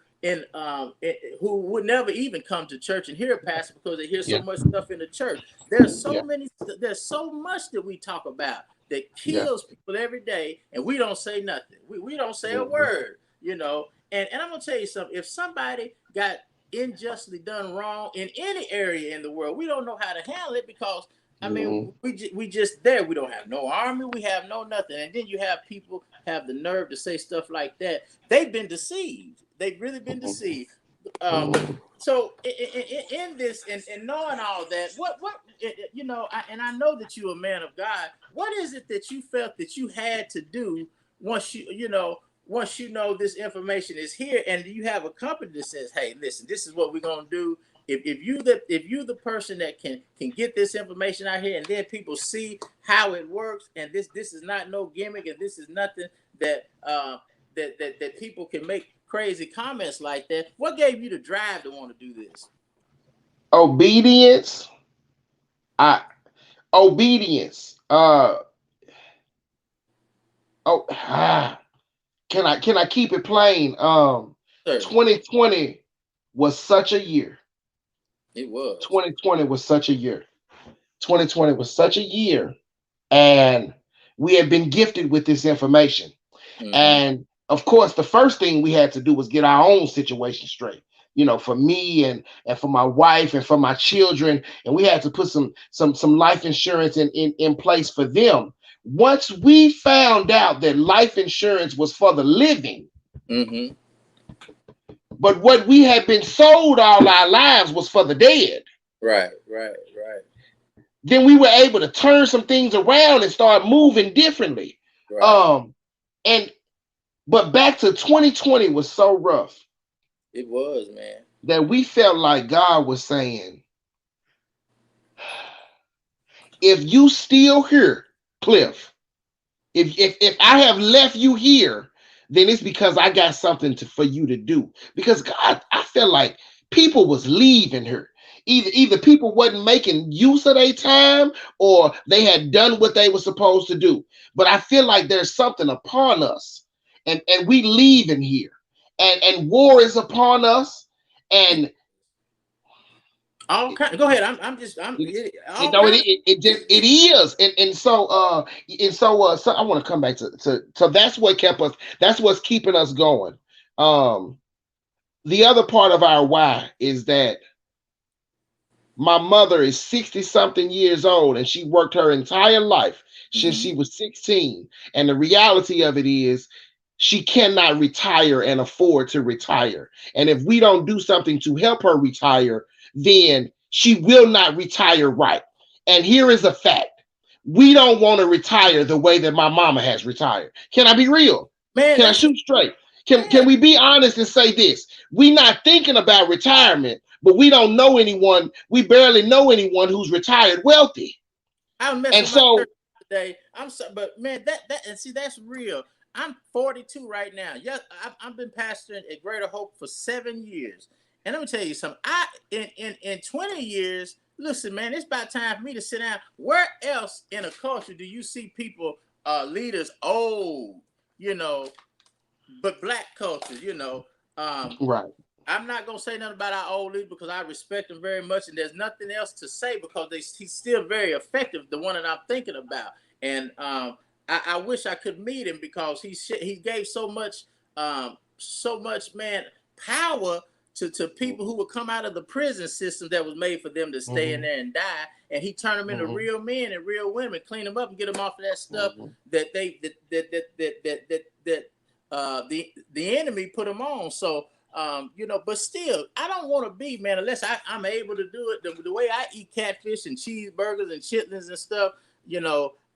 who would never even come to church and hear a pastor because they hear so much stuff in the church. There's so much that we talk about that kills people every day, and we don't say nothing. We don't say a word, you know. And I'm gonna tell you something. If somebody got unjustly done wrong in any area in the world, we don't know how to handle it because I mean, we just there. We don't have no army. We have no nothing. And then you have people have the nerve to say stuff like that. They've been deceived. They've really been deceived. So in this and knowing all that, what you know, I know that you're a man of God. What is it that you felt that you had to do once you know this information is here, and you have a company that says, "Hey, listen, this is what we're gonna do." if you the person that can get this information out here, and then people see how it works, and this is not no gimmick, and this is nothing that that people can make crazy comments like that. What gave you the drive to want to do this? Obedience. Obedience. Can I keep it plain? Certainly. 2020 was such a year. It was. 2020 was such a year. 2020 was such a year, and we had been gifted with this information. And of course, the first thing we had to do was get our own situation straight. For me and for my wife and for my children, and we had to put some life insurance in place for them. Once we found out that life insurance was for the living, but what we had been sold all our lives was for the dead. Right. Then we were able to turn some things around and start moving differently. Right. But back to 2020 was so rough. It was, man. That we felt like God was saying, if you still here, Cliff, if I have left you here, then it's because I got something for you to do. Because God, I felt like people was leaving her. Either people wasn't making use of their time, or they had done what they were supposed to do. But I feel like there's something upon us, and we leaving here, and war is upon us. And all kind. Go ahead. It is, and so I want to come back to that's what kept us. That's what's keeping us going. The other part of our why is that my mother is 60 something years old, and she worked her entire life since she was 16. And the reality of it is, she cannot retire and afford to retire. And if we don't do something to help her retire, then she will not retire right. And here is a fact. We don't want to retire the way that my mama has retired. Can I be real? Man, can I shoot straight? Can we be honest and say this? We're not thinking about retirement, but we don't know anyone. We barely know anyone who's retired wealthy. I'm today. I'm sorry, but man, and see, that's real. I'm 42 right now. Yeah, I've been pastoring at Greater Hope for 7 years. And let me tell you something. In 20 years, listen, man, it's about time for me to sit down. Where else in a culture do you see people, leaders old, but black cultures, right. I'm not gonna say nothing about our old leaders because I respect them very much, and there's nothing else to say because he's still very effective. The one that I'm thinking about, and I wish I could meet him because he gave so much man power to people who would come out of the prison system that was made for them to stay in there and die, and he turned them into real men and real women, clean them up and get them off of that stuff that the enemy put them on. So but still, I don't want to be, man, unless I'm able to do it the way I eat catfish and cheeseburgers and chitlins and stuff.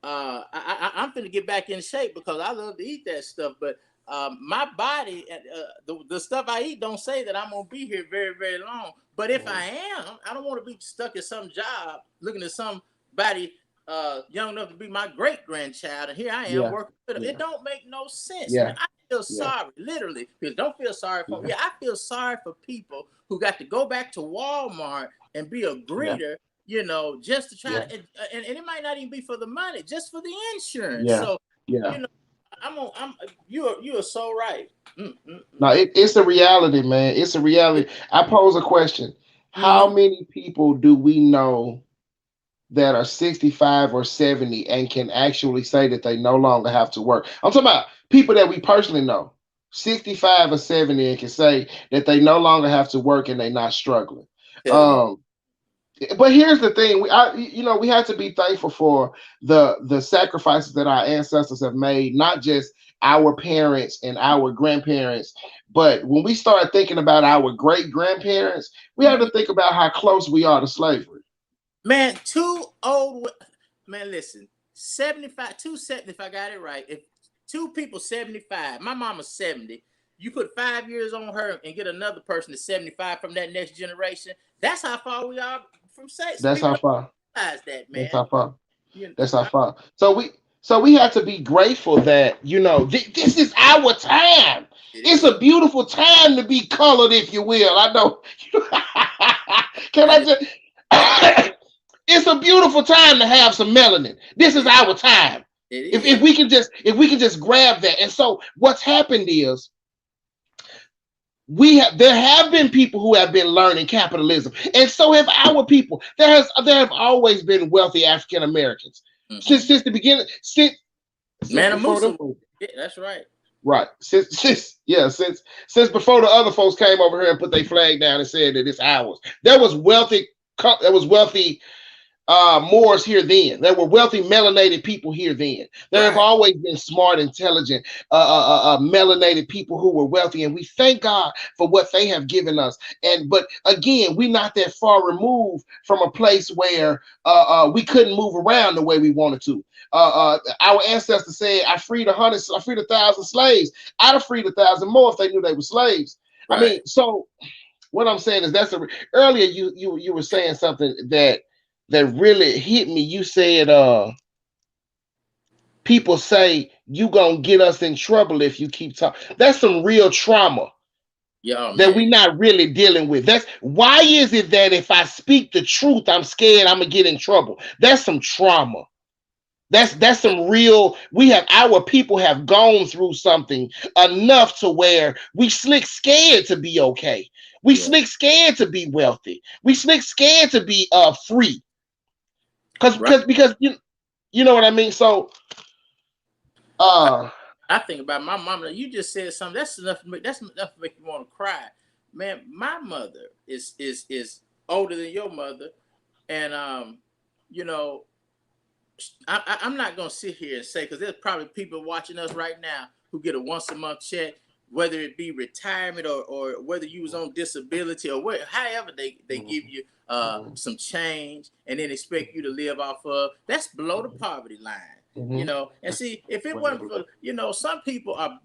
I'm finna get back in shape because I love to eat that stuff. But my body, the stuff I eat don't say that I'm gonna be here very, very long. But if I am, I don't want to be stuck at some job looking at somebody young enough to be my great grandchild, and here I am working with them. It don't make no sense. Man. I feel sorry, literally. Don't feel sorry for me. I feel sorry for people who got to go back to Walmart and be a greeter. Just to try to, and it might not even be for the money, just for the insurance. So, you are so right. No, it's a reality, man. It's a reality. I pose a question. How many people do we know that are 65 or 70 and can actually say that they no longer have to work? I'm talking about people that we personally know, 65 or 70, and can say that they no longer have to work and they're not struggling. But here's the thing: we have to be thankful for the sacrifices that our ancestors have made, not just our parents and our grandparents, but when we start thinking about our great grandparents, we have to think about how close we are to slavery. Man, listen, 75, 270, if I got it right. If two people 75, my mama's 70, you put 5 years on her and get another person to 75 from that next generation. That's how far we are from sex. That's how far. Realize that, That's man. how far. You That's how far. So we have to be grateful that, you know, this is our time. It's a beautiful time to be colored, if you will. I know. Can I just? It's a beautiful time to have some melanin. This is our time. If we can just grab that. And so what's happened is there have been people who have been learning capitalism, and so have our people. There have always been wealthy African Americans since the beginning. Since before the movie. Yeah, that's right. Right. Since before the other folks came over here and put their flag down and said that it's ours. There was wealthy Moors here then. There were wealthy melanated people here then. There have always been smart, intelligent, melanated people who were wealthy, and we thank God for what they have given us. But again, we're not that far removed from a place where we couldn't move around the way we wanted to. Our ancestors said, "I freed 1,000 slaves. I'd have freed 1,000 more if they knew they were slaves." Right. I mean, so what I'm saying is earlier you were saying something that really hit me. You said people say you gonna get us in trouble if you keep talking. That's some real trauma that we're not really dealing with. That's why is it that if I speak the truth, I'm scared I'm gonna get in trouble. That's some trauma. That's some real. Our people have gone through something enough to where we slick scared to be okay. We slick scared to be wealthy. We slick scared to be free. Because you know what I mean. So I think about my mama. You just said something. That's enough to make you want to cry, man. My mother is older than your mother, and you know, I'm not gonna sit here and say, because there's probably people watching us right now who get a once a month check, whether it be retirement or whether you was on disability or however they give you some change and then expect you to live off of. That's below the poverty line, you know. And see, if it wasn't for, you know, some people are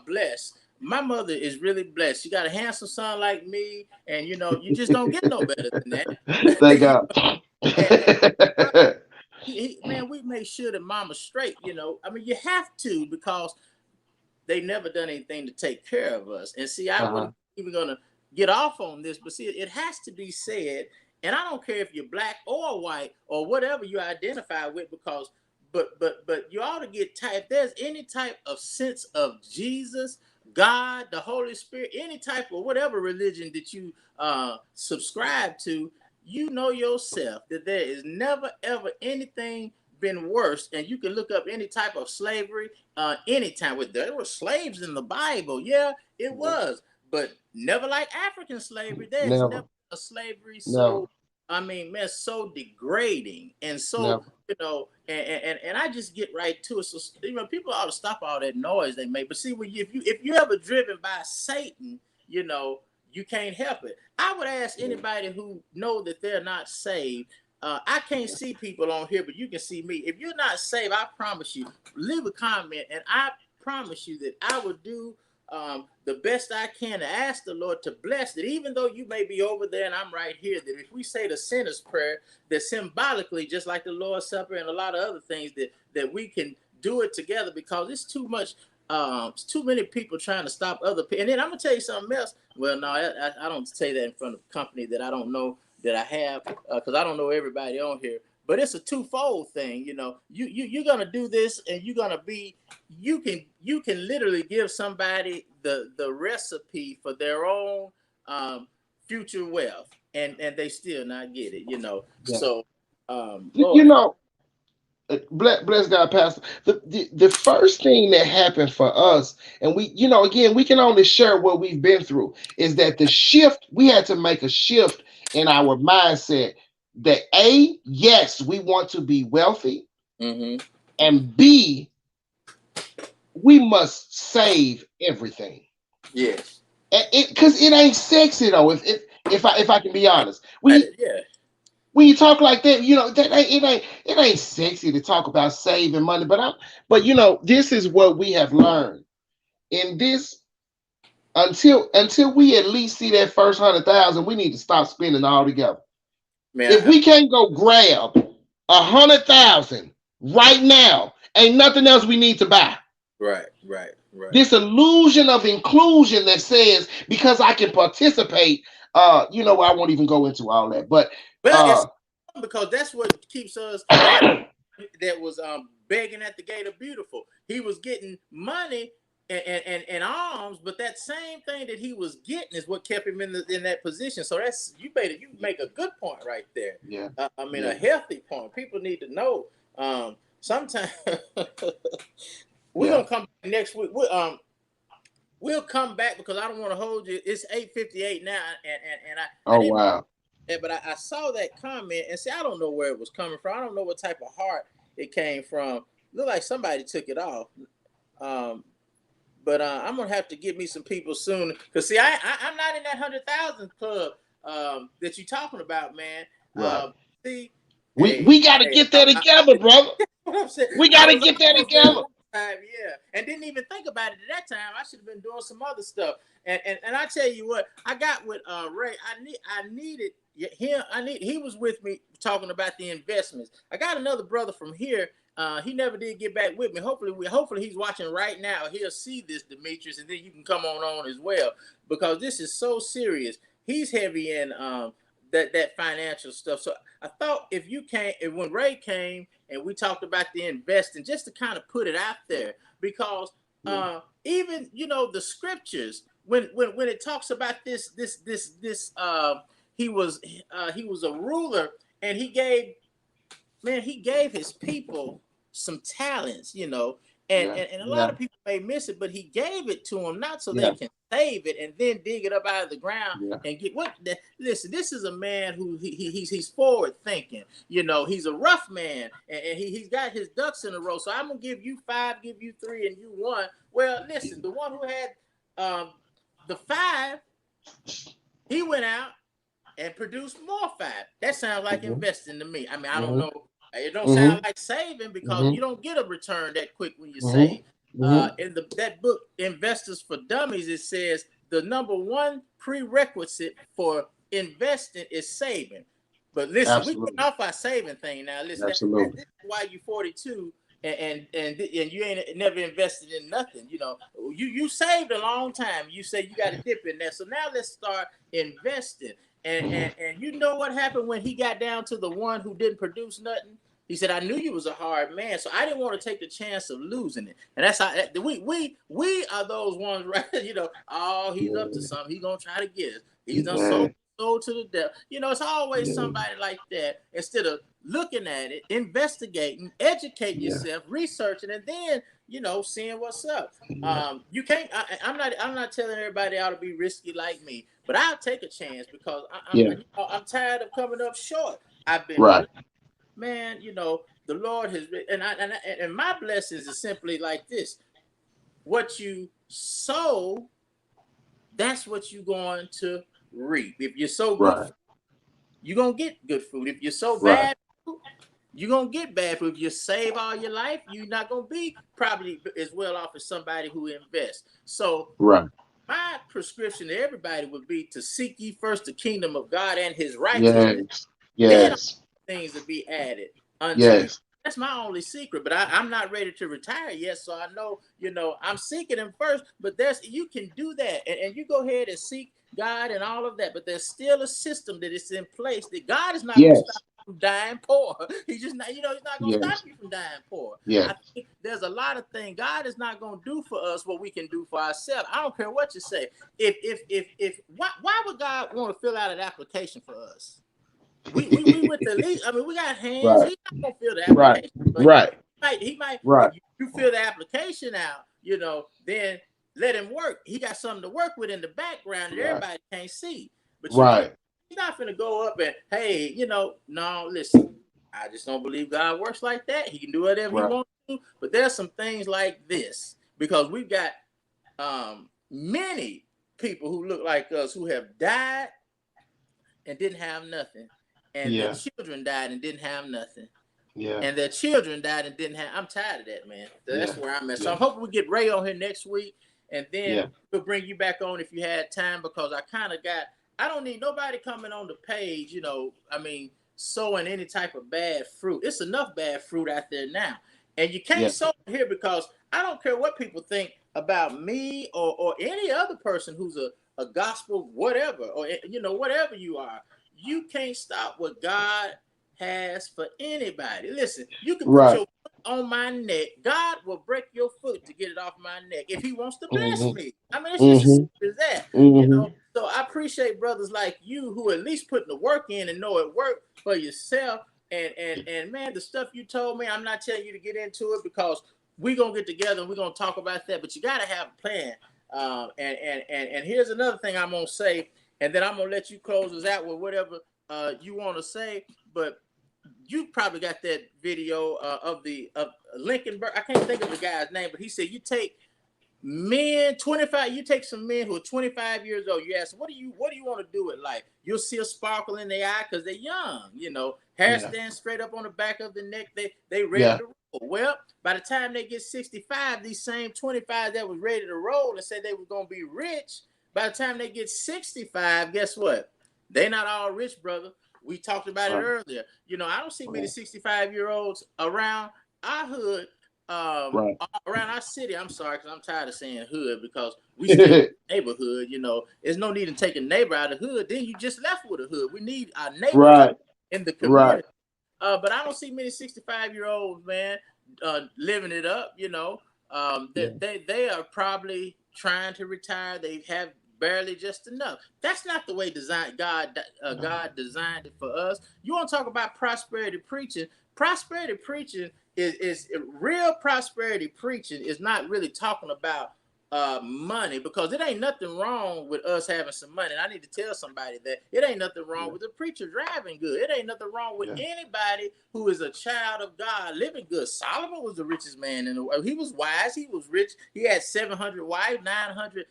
blessed. My mother is really blessed. She got a handsome son like me, and you know, you just don't get no better than that. Thank God. Man, we make sure that mama's straight, you know. I mean, you have to, because they never done anything to take care of us. And see, I wasn't even gonna get off on this, but see, it has to be said. And I don't care if you're black or white or whatever you identify with, because but you ought to get tight. If there's any type of sense of Jesus, God, the Holy Spirit, any type of whatever religion that you subscribe to, you know yourself that there is never ever anything been worse. And you can look up any type of slavery anytime. There were slaves in the Bible, yeah, it was, but never like African slavery. There's never a slavery so I mean, man, so degrading and so you know, and I just get right to it. So you know, people ought to stop all that noise they make. But see, if you ever driven by Satan, you know, you can't help it. I would ask anybody who know that they're not saved. I can't see people on here, but you can see me. If you're not saved, I promise you, leave a comment, and I promise you that I will do the best I can to ask the Lord to bless that. Even though you may be over there and I'm right here, that if we say the sinner's prayer, that symbolically, just like the Lord's Supper and a lot of other things, that we can do it together, because it's too much. It's too many people trying to stop other people. And then I'm gonna tell you something else. Well, no, I don't say that in front of a company that I don't know that I have, because I don't know everybody on here. But it's a twofold thing, you know. You're gonna do this, and you're gonna be. You can literally give somebody the recipe for their own future wealth, and they still not get it, you know. Yeah. So, you know. Bless God, Pastor. The first thing that happened for us, and we, you know, again, we can only share what we've been through, is that we had to make a shift in our mindset that A, yes, we want to be wealthy, and B, we must save everything. Yes. Because it ain't sexy though, if I can be honest. When you talk like that, you know, it ain't sexy to talk about saving money, but you know, this is what we have learned in this until we at least see that first 100,000, we need to stop spending altogether. Man, If we can't go grab 100,000 right now, ain't nothing else we need to buy. right. This illusion of inclusion that says because I can participate, I won't even go into all that, but Well, it's because that's what keeps us. That was begging at the gate of beautiful. He was getting money and alms, but that same thing that he was getting is what kept him in that position. So that's you make a good point right there. Yeah. A healthy point. People need to know. Sometimes we're gonna come back next week. We'll come back because I don't want to hold you. It's 8:58 now, and wow. but I saw that comment and see, I don't know where it was coming from. I don't know what type of heart it came from. Looked like somebody took it off. But I'm gonna have to get me some people soon. Cause see, I'm not in that 100,000 club that you're talking about, man. Right. See, we got to get that together, brother. We got to get that together. Yeah, and didn't even think about it at that time. I should have been doing some other stuff. And I tell you what, I got with Ray. I needed him. He was with me talking about the investments. I got another brother from here. He never did get back with me. Hopefully he's watching right now. He'll see this, Demetrius, and then you can come on as well because this is so serious. He's heavy in that financial stuff. So I thought when Ray came and we talked about the investing, just to kind of put it out there, because even the scriptures when it talks about this he was a ruler and he gave his people some talents, and a lot of people may miss it, but he gave it to them not so they can save it and then dig it up out of the ground and get listen, this is a man who he's forward thinking, he's a rough man and he's got his ducks in a row. So I'm gonna give you 5, give you 3, and you 1. Well, listen, the one who had the 5, he went out and produced more 5. That sounds like investing to me. I mean, I don't know. It don't sound like saving because you don't get a return that quick when you save. In that book, Investors for Dummies, it says the number 1 prerequisite for investing is saving. But listen, we get off our saving thing now. Listen, this is why you're 42 and you ain't never invested in nothing. You saved a long time. You say you got to dip in there. So now let's start investing. And you know what happened when he got down to the one who didn't produce nothing? He said, I knew you was a hard man, so I didn't want to take the chance of losing it. And that's how we are those ones, right? He's up to something. He's going to try to get us. He's done sold to the devil. It's always somebody like that. Instead of looking at it, investigating, educating yourself, researching, and then, seeing what's up. You can't, I'm not telling everybody how to be risky like me, but I'll take a chance because I'm tired of coming up short. I've been man, the Lord has, and my blessings is simply like this: what you sow, that's what you're going to reap. If you sow good, you're gonna get good fruit. If you sow bad fruit, you're gonna get bad fruit. If you save all your life, you're not gonna be probably as well off as somebody who invests. So, my prescription to everybody would be to seek ye first the kingdom of God and His righteousness. Yes. Things to be added that's my only secret, but I'm not ready to retire yet, so I know I'm seeking him first, but you can do that and you go ahead and seek God and all of that, but there's still a system that is in place that God is not going to stop you from dying poor. He's just not, he's not going to stop you from dying poor. I think there's a lot of things God is not going to do for us what we can do for ourselves. I don't care what you say. Why would God want to fill out an application for us? We with the least. I mean, we got hands. He's not gonna fill the application. He might. You fill the application out. Then let him work. He got something to work with in the background that everybody can't see. But he's not gonna go up and hey, no. Listen, I just don't believe God works like that. He can do whatever he wants to. But there's some things like this because we've got many people who look like us who have died and didn't have nothing. And their children died and didn't have nothing. And their children died and didn't have. I'm tired of that, man. That's where I'm at. So I'm hoping we get Ray on here next week and then we'll bring you back on if you had time, because I don't need nobody coming on the page, you know, I mean, sowing any type of bad fruit. It's enough bad fruit out there now. And you can't sow here, because I don't care what people think about me or any other person who's a gospel, whatever, or, you know, whatever you are. You can't stop what God has for anybody. Listen, you can put your foot on my neck. God will break your foot to get it off my neck if he wants to bless me. I mean, it's just as simple as that. You know, so I appreciate brothers like you who at least putting the work in and know it worked for yourself. And man, the stuff you told me, I'm not telling you to get into it, because we're gonna get together and we're gonna talk about that. But you gotta have a plan. And here's another thing I'm gonna say, and then I'm gonna let you close us out with whatever you want to say. But you probably got that video of Lincoln Burke. I can't think of the guy's name, but he said you take men 25. You take some men who are 25 years old. You ask them, what do you want to do with life? You'll see a sparkle in their eye because they're young. You know, hair stands straight up on the back of the neck. They ready to roll. Well, by the time they get 65, these same 25 that was ready to roll and said they were gonna be rich, by the time they get 65, guess what? They not all rich, brother. We talked about it earlier. You know, I don't see many 65-year-olds around our hood, around our city. I'm sorry, because I'm tired of saying hood, because we still neighborhood. You know, there's no need to take a neighbor out of the hood. Then you just left with a hood. We need our neighbors in the community. But I don't see many 65-year-olds, man, living it up. You know, they are probably trying to retire. They have barely just enough. That's not the way God designed it for us. You want to talk about prosperity preaching? Prosperity preaching is real. Prosperity preaching is not really talking about money, because it ain't nothing wrong with us having some money. And I need to tell somebody that it ain't nothing wrong with the preacher driving good. It ain't nothing wrong with anybody who is a child of God living good. Solomon was the richest man in the world. He was wise. He was rich. He had 700 wives, 900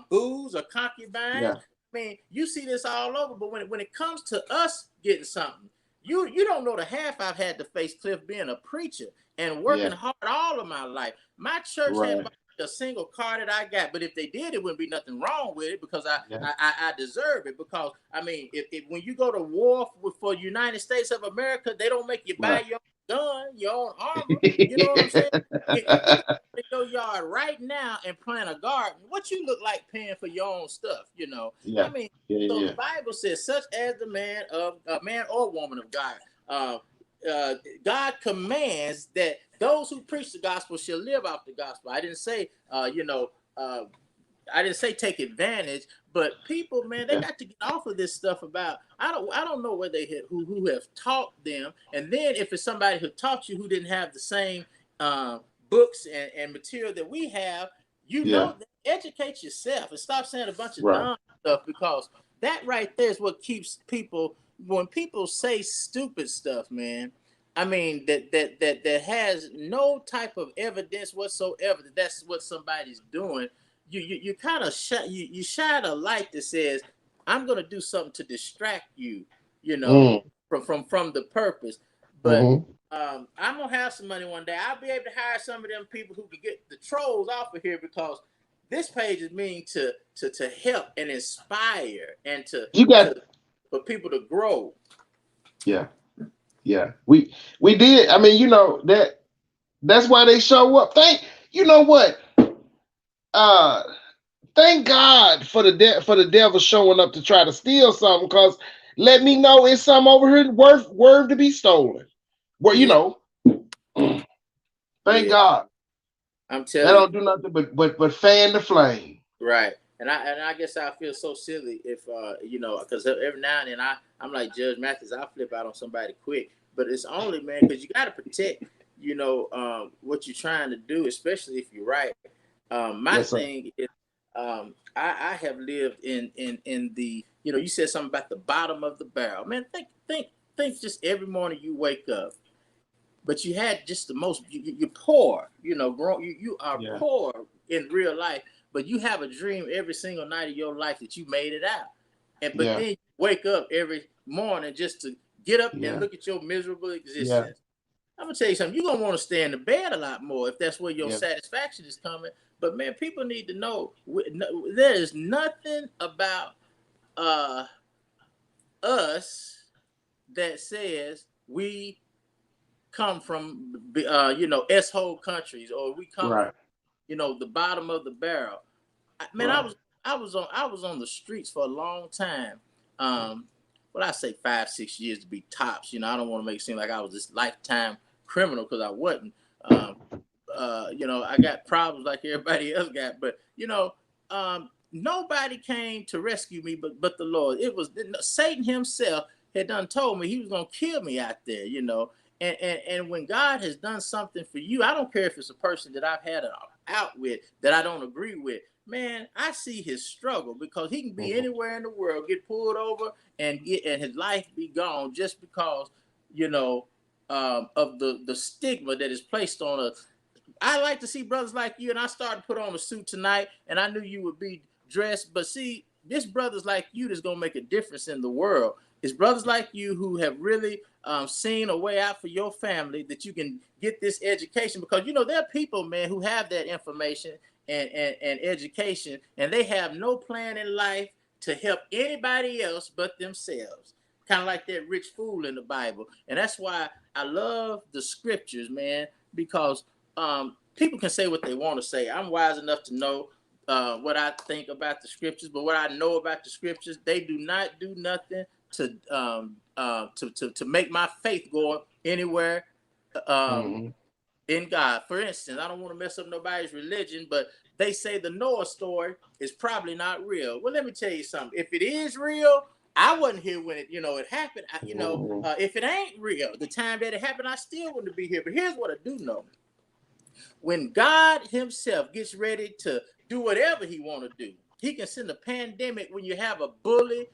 booths or concubines. I mean, you see this all over. But when it comes to us getting something, you don't know the half I've had to face, Cliff, being a preacher and working hard all of my life. My church had a single car that I got, but if they did, it wouldn't be nothing wrong with it, because I deserve it. Because I mean, if when you go to war for United States of America, they don't make you buy your own gun, your own armor. You know what I'm saying? If you go to your yard right now and plant a garden, what you look like paying for your own stuff? You know, I mean, so the Bible says, such as the man or woman of God. God commands that those who preach the gospel shall live off the gospel. I didn't say, I didn't say take advantage, but people, man, they got to get off of this stuff about. I don't know where they hit who have taught them, and then if it's somebody who taught you who didn't have the same books and material that we have, you know, educate yourself and stop saying a bunch of dumb stuff, because that right there is what keeps people. When people say stupid stuff, man, I mean that has no type of evidence whatsoever that that's what somebody's doing. You kind of you shine a light that says, I'm gonna do something to distract you, you know, from the purpose. But I'm gonna have some money one day. I'll be able to hire some of them people who can get the trolls off of here, because this page is meaning to help and inspire and for people to grow. We did. I mean, you know, that's why they show up. You know what? Thank God for the devil showing up to try to steal something, because let me know it's something over here worth to be stolen. Well, you know, thank God. I'm telling you, don't do nothing but fan the flame. Right. And I guess I feel so silly if you know, because every now and then I'm like Judge Mathis, I flip out on somebody quick, but it's only, man, because you got to protect, you know, what you're trying to do, especially if you're right. My thing is, I have lived in the, you know, you said something about the bottom of the barrel, man. Think just every morning you wake up, but you had just the most, you're poor, you know, you are poor in real life. But you have a dream every single night of your life that you made it out. But then you wake up every morning just to get up and look at your miserable existence. I'm going to tell you something. You're going to want to stay in the bed a lot more if that's where your satisfaction is coming. But man, people need to know there is nothing about us that says we come from S-hole countries, or we come from Right. the bottom of the barrel. Man, Right. I was on the streets for a long time. Well, I say 5-6 years to be tops. I don't want to make it seem like I was this lifetime criminal, because I wasn't. I got problems like everybody else got, but nobody came to rescue me but the Lord. It was Satan himself had done told me he was gonna kill me out there. And when God has done something for you, I don't care if it's a person that I've had an out with that I don't agree with. Man, I see his struggle, because he can be anywhere in the world, get pulled over, and his life be gone just because of the stigma that is placed on us. I like to see brothers like you, and I started to put on a suit tonight, and I knew you would be dressed. But see, this brothers like you that's gonna make a difference in the world. It's brothers like you who have really seen a way out for your family, that you can get this education, because there are people, man, who have that information and education, and they have no plan in life to help anybody else but themselves. Kind of like that rich fool in the Bible. And that's why I love the scriptures, man, because people can say what they want to say. I'm wise enough to know what I think about the scriptures, but what I know about the scriptures, they do not do nothing to make my faith go anywhere in God. For instance, I don't want to mess up nobody's religion, but they say the Noah story is probably not real. Well, let me tell you something. If it is real, I wasn't here when it happened. If it ain't real, the time that it happened, I still wouldn't be here. But here's what I do know. When God himself gets ready to do whatever he want to do, he can send a pandemic when you have a bully,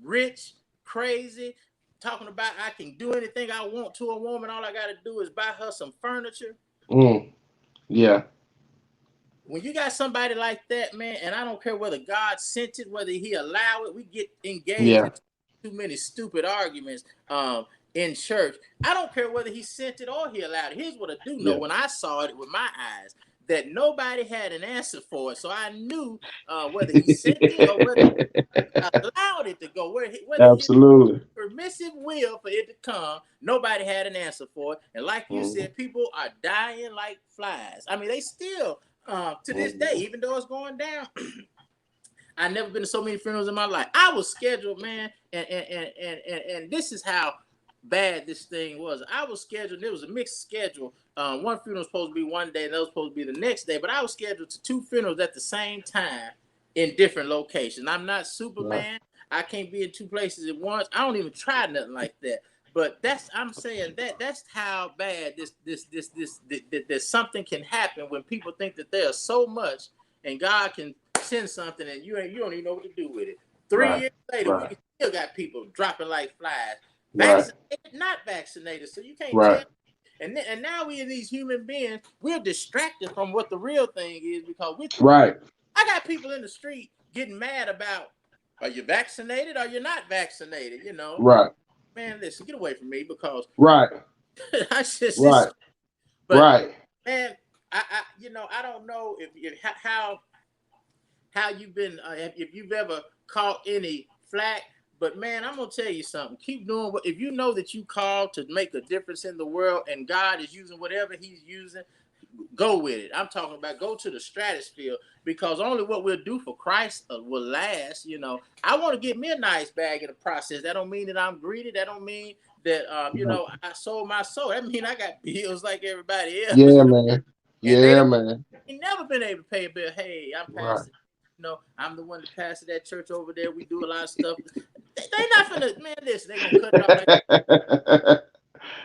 rich, crazy, talking about I can do anything I want to a woman. All I got to do is buy her some furniture. Yeah. When you got somebody like that, man, and I don't care whether God sent it, whether he allowed it, we get engaged in too many stupid arguments in church. I don't care whether he sent it or he allowed it. Here's what I do know. When I saw it with my eyes, that nobody had an answer for it. So I knew whether he sent it or whether he allowed it to go, whether Absolutely. his permissive will for it to come, nobody had an answer for it. And like you said, people are dying like flies. I mean, they still, to this day, even though it's going down, I've never been to so many funerals in my life. I was scheduled, man, and this is how bad this thing was. I was scheduled. It was a mixed schedule. One funeral was supposed to be one day, and that was supposed to be the next day. But I was scheduled to 2 funerals at the same time in different locations. I'm not Superman. I can't be in 2 places at once. I don't even try nothing like that. But I'm saying that's how bad that something can happen when people think that there's so much, and God can send something, and you don't even know what to do with it. 3 years later, we still got people dropping like flies. Vaccinated, not vaccinated, so you can't tell. And now we are these human beings. We're distracted from what the real thing is, because I got people in the street getting mad about, are you vaccinated or you're not vaccinated? Man, listen, get away from me, because I just but man, I don't know if how you've been if you've ever caught any flack. But man, I'm gonna tell you something. Keep doing what, if you know that you called to make a difference in the world, and God is using whatever he's using, go with it. I'm talking about go to the stratosphere, because only what we'll do for Christ will last. I want to get me a nice bag in the process. That don't mean that I'm greedy. That don't mean that I sold my soul. That mean I got bills like everybody else. Yeah, man. Man. Ain't never been able to pay a bill. Hey, I'm pastor. I'm the one that pastor that church over there. We do a lot of stuff. They not finna, man. Listen, they gonna cut it off like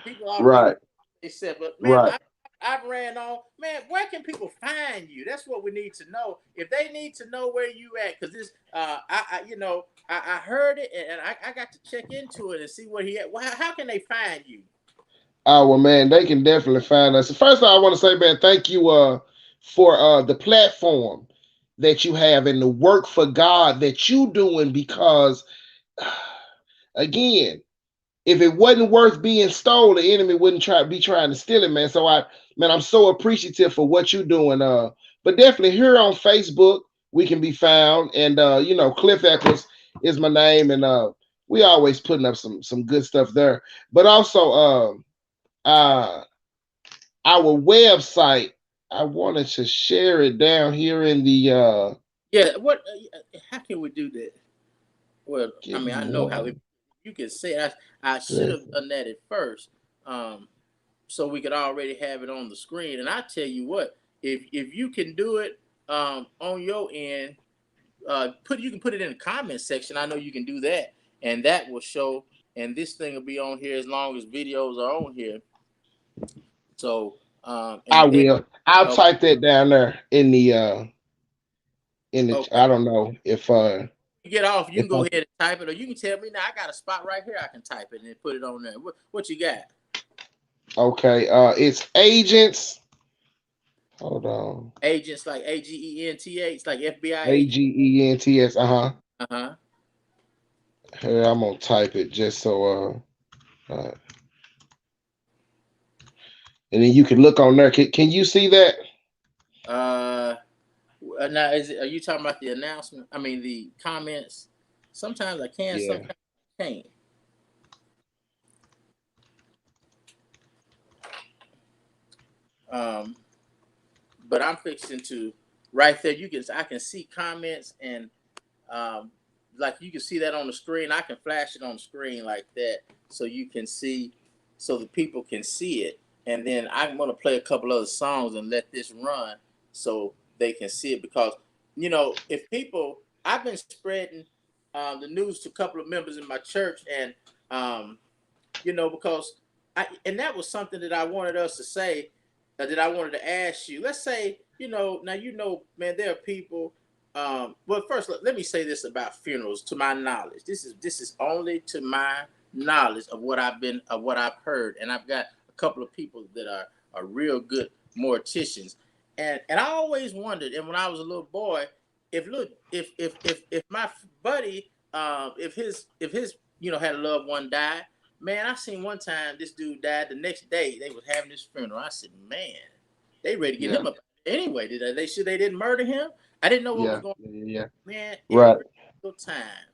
people already. They said, but man, I've ran on. Man, where can people find you? That's what we need to know. If they need to know where you at, because this, I heard it, and I got to check into it and see where he at. Well, how can they find you? Oh, well, man, they can definitely find us. First of all, I want to say, man, thank you for the platform that you have and the work for God that you doing, because again, if it wasn't worth being stolen, the enemy wouldn't be trying to steal it, man. So I'm so appreciative for what you're doing But definitely here on Facebook, we can be found. And you know, Cliff Eccles is my name, and we always putting up some good stuff there. But also uh our website, I wanted to share it down here in the Yeah, what? How can we do that? Well, I give mean, me I know how one you can say it. I should have second. done that at first, so we could already have it on the screen. And I tell you what, if you can do it on your end, you can put it in the comment section. I know you can do that, and that will show. And this thing will be on here as long as videos are on here. So, I and will. I'll okay, type that down there in the okay. I don't know You get off, you if can I go ahead and type it, or you can tell me now. I got a spot right here. I can type it and put it on there. What you got? okay. It's agents. Hold on. Agents like AGENTH, like FBI agent. AGENTS. Uh-huh. Uh huh. Here, I'm gonna type it just so and then you can look on there. Can you see that? Uh, now are you talking about the announcement? I mean the comments. Sometimes I can, Yeah. sometimes I can't. Um, but I'm fixing to right there. I can see comments and um, like you can see that on the screen. I can flash it on the screen like that, so you can see, so the people can see it. And then I'm gonna play a couple other songs and let this run so they can see it. Because if people, I've been spreading the news to a couple of members in my church, and um, because and that was something that I wanted us to say, that I wanted to ask you. Let's say, now man, there are people. Well, first let me say this about funerals. To my knowledge, this is only to my knowledge of what I've heard, and I've got a couple of people that are real good morticians, and I always wondered, and when I was a little boy, if my buddy, if his had a loved one die. Man, I seen one time this dude died. The next day they was having his funeral. I said, man, they ready to get Yeah. him up. Anyway, did they sure they didn't murder him? I didn't know what was Yeah. going Yeah. Yeah. on. Man, Right. every single time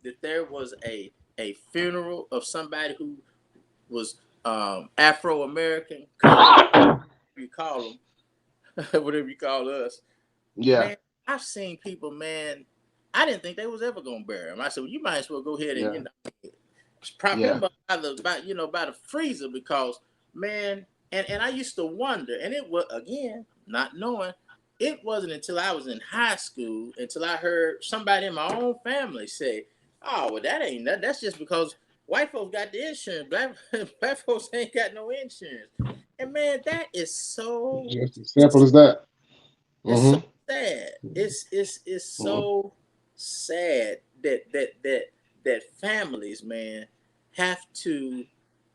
that there was a funeral of somebody who was Afro American, colored, you call them, whatever you call us, Yeah. man, I've seen people, man, I didn't think they was ever gonna bury him. I said, well, you might as well go ahead and Yeah. prop Yeah. him up by the freezer, because man, and I used to wonder, and it was, again, not knowing, it wasn't until I was in high school until I heard somebody in my own family say, oh, well, that ain't that, that's just because white folks got the insurance, black folks ain't got no insurance. And man, that is so, Just as simple as that. it's so Mm-hmm. sad. It's Mm-hmm. so sad that families, man, have to.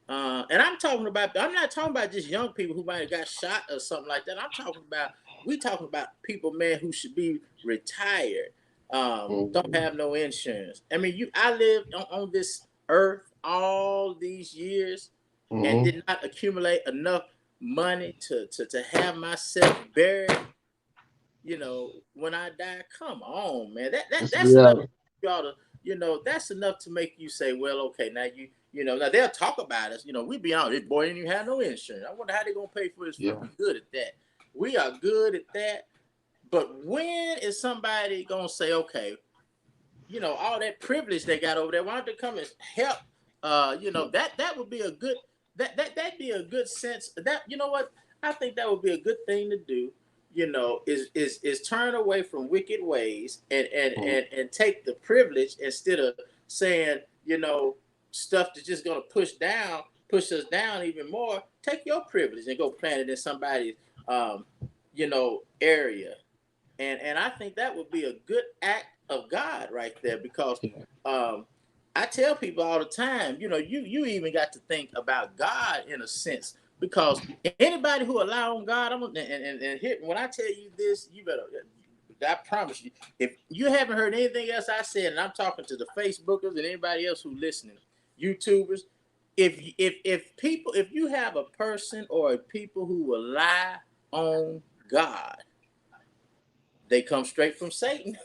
And I'm not talking about just young people who might have got shot or something like that. We talking about people, man, who should be retired, don't Mm-hmm. have no insurance. I mean, I lived on this earth all these years and Mm-hmm. did not accumulate enough money to have myself buried, when I die. Come on, man. That's the That's enough. reality. Y'all to, that's enough to make you say, well, okay, now now they'll talk about us. We be on this boy didn't even have no insurance. I wonder how they gonna pay for his Yeah. funeral. We good at that. We are good at that. But when is somebody gonna say, okay, all that privilege they got over there, why don't they come and help? That would be a good, that'd be a good sense. That, what, I think that would be a good thing to do. Is turn away from wicked ways, Mm-hmm. and take the privilege, instead of saying, stuff that's just gonna push us down even more. Take your privilege and go plant it in somebody's area. And I think that would be a good act of God right there, because Yeah. um, I tell people all the time, you even got to think about God in a sense, because anybody who allow on God, and here, when I tell you this, you better. I promise you, if you haven't heard anything else I said, and I'm talking to the Facebookers and anybody else who's listening, YouTubers, if you have a person or a people who will lie on God, they come straight from Satan.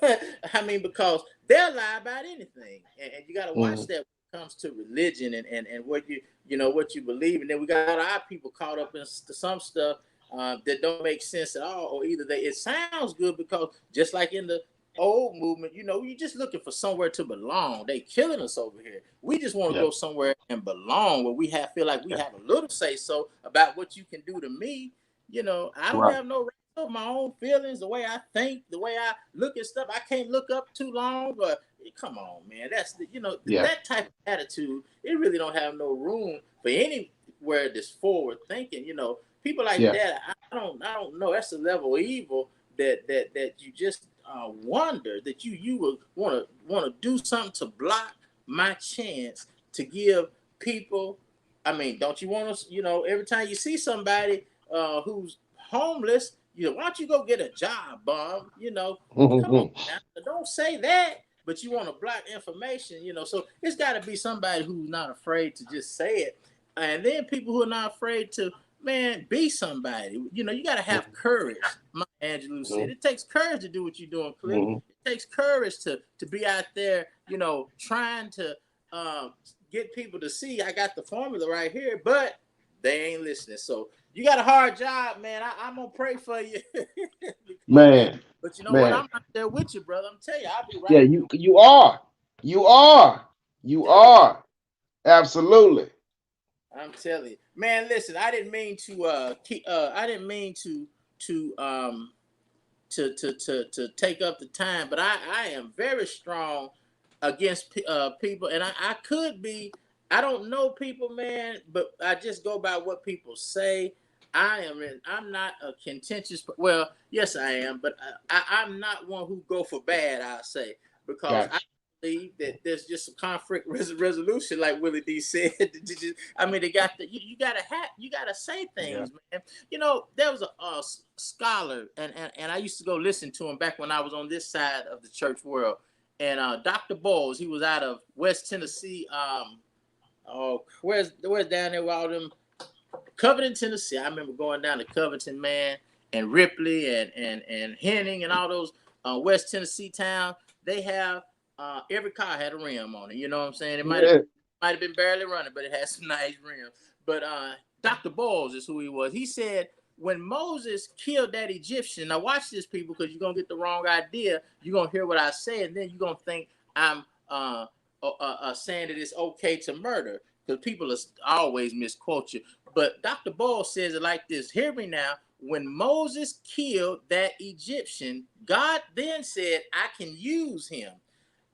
I mean, because they'll lie about anything, and you got to watch that when it comes to religion and what what you believe, and then we got our people caught up in some stuff that don't make sense at all, or either it sounds good because just like in the old movement, you're just looking for somewhere to belong. They killing us over here. We just want to go somewhere and belong where we feel like we have a little say so about what you can do to me. I don't have no right of my own feelings, the way I think, the way I look at stuff. I can't look up too long, but come on, man. That's that type of attitude. It really don't have no room for anywhere that's forward thinking. People like that. I don't know. That's a level of evil that you just wonder that you would want to do something to block my chance to give people. I mean, don't you want to? Every time you see somebody who's homeless, why don't you go get a job, Bob? Come on now. Don't say that, but you want to block information, So it's got to be somebody who's not afraid to just say it, and then people who are not afraid to, man, be somebody. You got to have courage. Maya Angelou said it takes courage to do what you're doing, Cliff. It takes courage to be out there, trying to get people to see I got the formula right here, but they ain't listening. So you got a hard job, man. I'm gonna pray for you, man. But you know what? I'm right there with you, brother. I'm telling you, I'll be right. Yeah, you are. Absolutely. I'm telling you, man. Listen, I didn't mean to to take up the time, but I am very strong against people, and I could be. I don't know people, man, but I just go by what people say. I'm not a contentious. Well, yes, I am, but I'm not one who go for bad. I'll say because I believe that there's just a conflict resolution, like Willie D said. I mean, they got you gotta say things, man. There was a scholar, and I used to go listen to him back when I was on this side of the church world, and Dr. Bowles. He was out of West Tennessee. Where's down there with all them Covington, Tennessee. I remember going down to Covington, man, and Ripley and Henning and all those West Tennessee towns. They have every car had a rim on it. You know what I'm saying? It might have been barely running, but it had some nice rims. But Dr. Bowles is who he was. He said when Moses killed that Egyptian. Now watch this, people, because you're gonna get the wrong idea. You're gonna hear what I say, and then you're gonna think I'm saying that it's okay to murder, because people always misquote you. But Dr. Ball says it like this. Hear me now. When Moses killed that Egyptian, God then said, I can use him.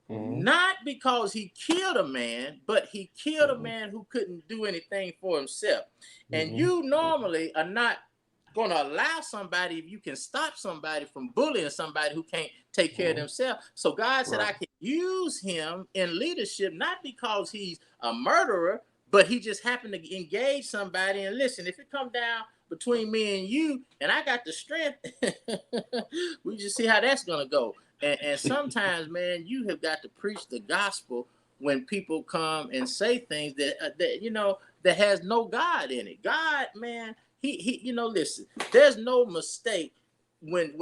Not because he killed a man, but he killed a man who couldn't do anything for himself. And you normally are not going to allow somebody, if you can stop somebody from bullying somebody who can't take care of themselves. So God said, I can use him in leadership, not because he's a murderer, but he just happened to engage somebody. And listen, if it come down between me and you, and I got the strength, we just see how that's going to go. And sometimes, man, you have got to preach the gospel when people come and say things that has no God in it. God, man, he listen, there's no mistake when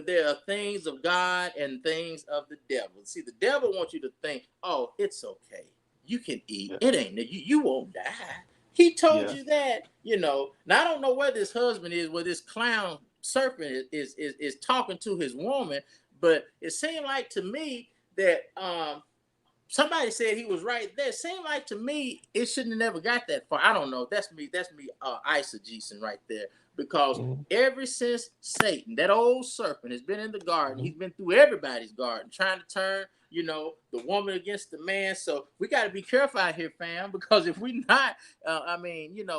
there are things of God and things of the devil. See, the devil wants you to think, oh, it's okay. You can eat. It ain't, you won't die. He told you that, Now, I don't know where this husband is, where this clown serpent is talking to his woman, but it seemed like to me that somebody said he was right there. It seemed like to me it shouldn't have never got that far. I don't know. That's me eisegesis right there. Because ever since Satan, that old serpent, has been in the garden, he's been through everybody's garden trying to turn, the woman against the man. So we got to be careful out here, fam, because if we not,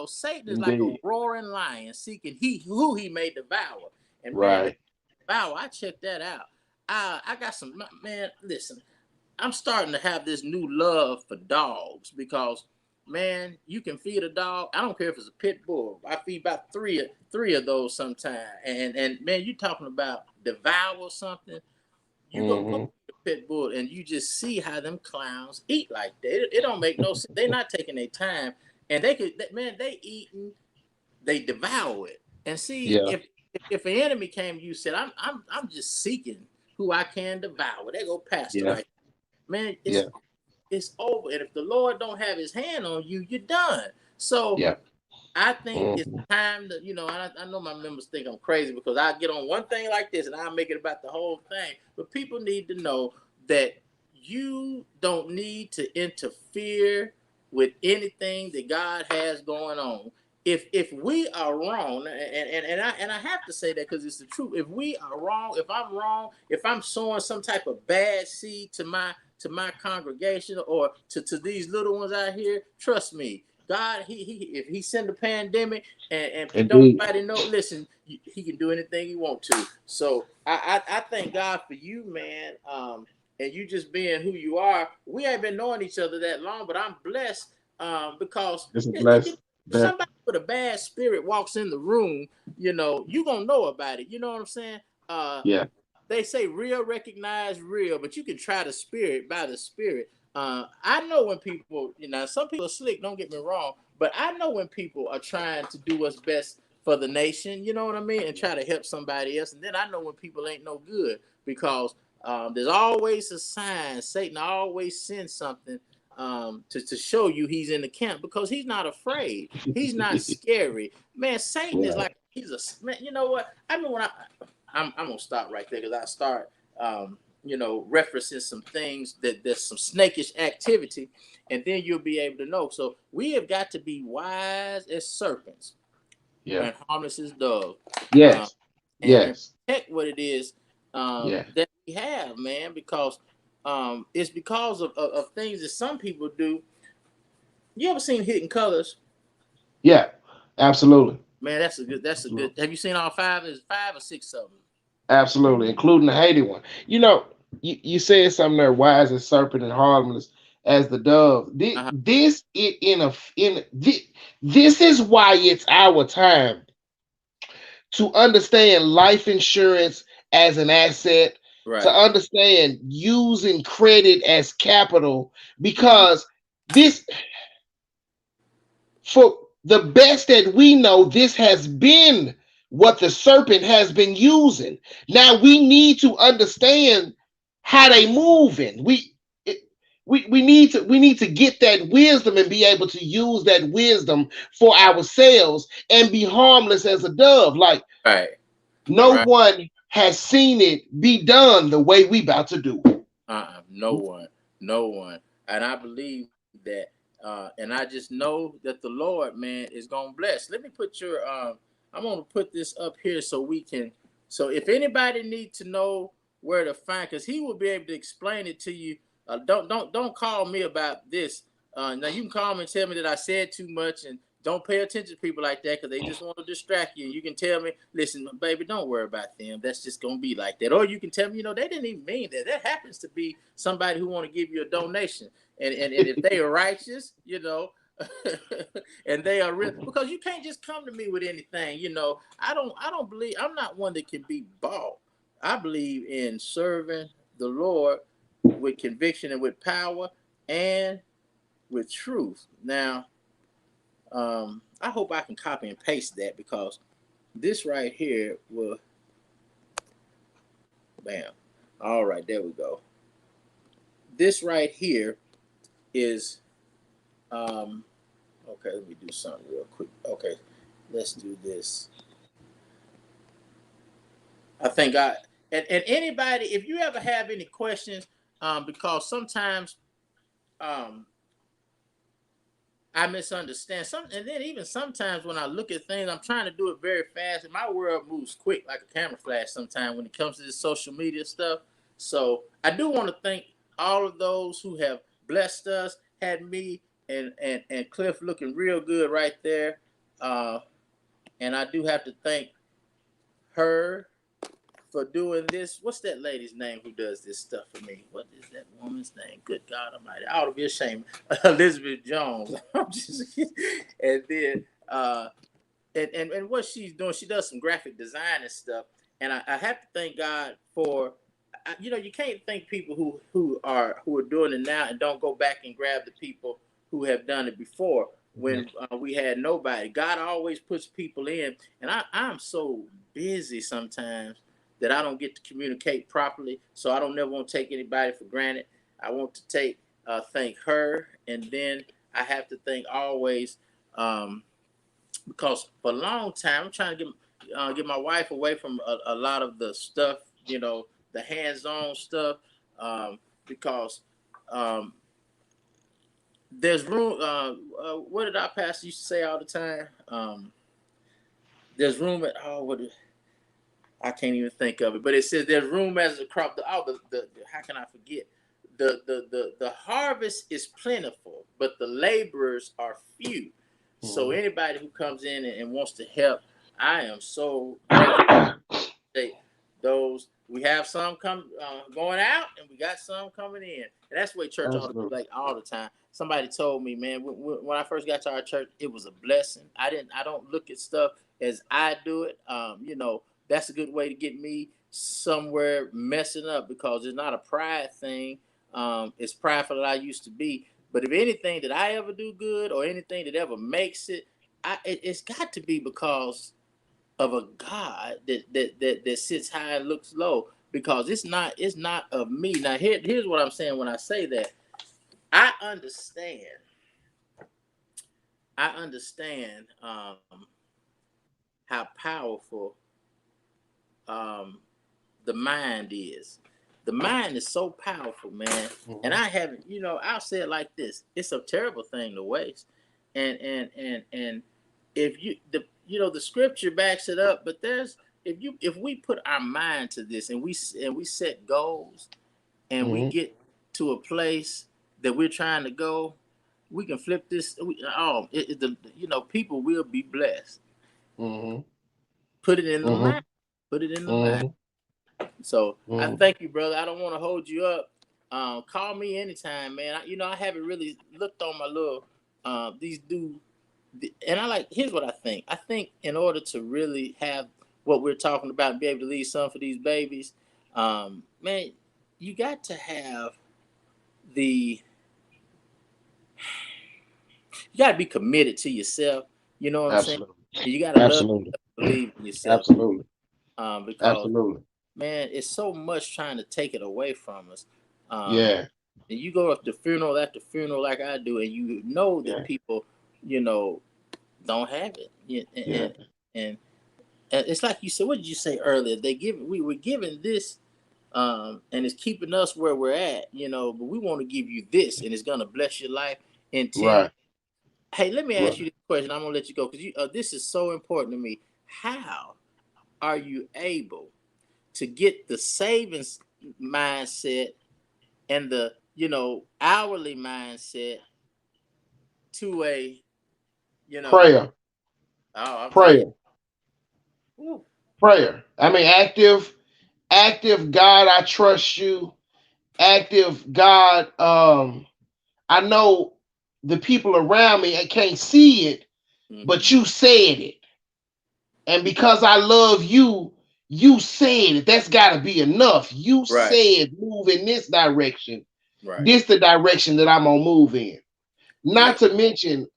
Satan is like a roaring lion seeking who he may devour. And man, devour, I checked that out. I got some, man, listen, I'm starting to have this new love for dogs because, man, you can feed a dog. I don't care if it's a pit bull. I feed about three of those sometimes. And man, you talking about devour something. You go to pit bull and you just see how them clowns eat like that. It don't make no sense. They're not taking their time. And they eating, they devour it. And see, if if an enemy came, you said, I'm just seeking who I can devour. There go Pastor Yeah. right. Man, Yeah. it's over. And if the Lord don't have his hand on you, you're done. So Yeah. I think it's Mhm. time that, I know my members think I'm crazy because I get on one thing like this and I make it about the whole thing. But people need to know that you don't need to interfere with anything that God has going on. If we are wrong, and I have to say that because it's the truth. If we are wrong, if I'm wrong, if I'm sowing some type of bad seed to my congregation or to these little ones out here, trust me, God, he if he send a pandemic and don't Indeed. nobody know, listen, he can do anything he want to. So I thank God for you, man. And you just being who you are. We ain't been knowing each other that long, but I'm blessed because This is blessed. if somebody with a bad spirit walks in the room, you gonna know about it. You know what I'm saying? Yeah. They say real recognize real, but you can try the spirit by the spirit. I know when people, some people are slick, don't get me wrong, but I know when people are trying to do what's best for the nation, you know what I mean, and try to help somebody else. And then I know when people ain't no good because there's always a sign. Satan always sends something to show you he's in the camp because he's not afraid. He's not scary. Man, Satan is Yeah. like, he's a, man, you know what? I mean, I'm gonna stop right there because I start referencing some things that there's some snakish activity, and then you'll be able to know. So we have got to be wise as serpents Yeah. and harmless as doves, Yes. and Yes. protect what it is Yeah. that we have, man, because it's because of things that some people do. You ever seen Hidden Colors? Yeah. Absolutely. Man, that's a good. Have you seen all five? There's 5 or 6 of them. Absolutely, including the Haiti one. You said something there, wise as serpent and harmless as the dove. This, Uh-huh. this it in this is why it's our time to understand life insurance as an asset, to Right. understand using credit as capital, Mm-hmm. because this, for the best that we know, this has been what the serpent has been using. Now we need to understand how they moving. We need to get that wisdom and be able to use that wisdom for ourselves and be harmless as a dove. Like Right. no Right. one has seen it be done the way we about to do it. No one, no one. And I believe that, and I just know that the Lord, man, is gonna bless. Let me put your, I'm gonna put this up here so we can. So if anybody needs to know where to find, because he will be able to explain it to you. Don't call me about this. Now you can call me and tell me that I said too much, and don't pay attention to people like that because they just want to distract you. And you can tell me, listen, baby, don't worry about them. That's just gonna be like that. Or you can tell me, they didn't even mean that. That happens to be somebody who want to give you a donation, and if they are righteous, and they are real, because you can't just come to me with anything. I don't believe, I'm not one that can be bought. I believe in serving the Lord with conviction and with power and with truth. Now, I hope I can copy and paste that because this right here will, bam. All right, there we go. This right here is, okay, let me do something real quick. Okay, let's do this. I think and anybody, if you ever have any questions, because sometimes um, I misunderstand something, and then even sometimes when I look at things, I'm trying to do it very fast, and my world moves quick like a camera flash. Sometimes when it comes to this social media stuff, so I do want to thank all of those who have blessed us, had me and Cliff looking real good right there, and I do have to thank her for doing this. What's that lady's name who does this stuff for me? What is that woman's name? Good God Almighty! I ought to be ashamed. Elizabeth Jones. I'm just, and then and what she's doing, she does some graphic design and stuff. And I have to thank God for, you can't thank people who are doing it now and don't go back and grab the people who have done it before when we had nobody. God always puts people in, and I'm so busy sometimes that I don't get to communicate properly. So I don't never want to take anybody for granted. I want to thank her, and then I have to thank always, because for a long time I'm trying to get my wife away from a lot of the stuff, the hands-on stuff, because um, there's room. What did our pastor used to say all the time? There's room at I can't even think of it, but it says there's room as a crop. How can I forget? The harvest is plentiful, but the laborers are few. So anybody who comes in and wants to help, I am so grateful. Those we have some going out, and we got some coming in, and that's the way church ought to be like all the time. Somebody told me, man, when I first got to our church, it was a blessing. I don't look at stuff as I do it. That's a good way to get me somewhere messing up, because it's not a pride thing. It's prideful that I used to be. But if anything that I ever do good, or anything that ever makes it, it's got to be because of a God that sits high and looks low. Because it's not of me. Now here's what I'm saying when I say that. I understand how powerful the mind is. The mind is so powerful, man. And I haven't, I'll say it like this: it's a terrible thing to waste. And if the scripture backs it up, but if we put our mind to this, and we set goals, and we get to a place that we're trying to go, we can flip this. People will be blessed. Put it in the mind. Put it in the mind. So I thank you, brother. I don't want to hold you up. Call me anytime, man. I haven't really looked on my little these dudes, and here's what I think. I think in order to really have what we're talking about and be able to leave some for these babies, man, you got to have you got to be committed to yourself. You know what I'm saying? And you got to believe in yourself. Absolutely. Because man, it's so much trying to take it away from us. And you go up to funeral after funeral like I do, and you know that people, don't have it. And it's like you said. What did you say earlier? We were given this, and it's keeping us where we're at. But we want to give you this, and it's gonna bless your life in 10. Right. Hey, let me ask you this question. I'm gonna let you go because this is so important to me. How are you able to get the savings mindset and the hourly mindset to a prayer? Prayer. I mean, active God, I trust you. Active God, I know the people around me, I can't see it, but you said it. And because I love you, you said it. That's got to be enough. You said move in this direction. Right. This the direction that I'm going to move in. Not to mention,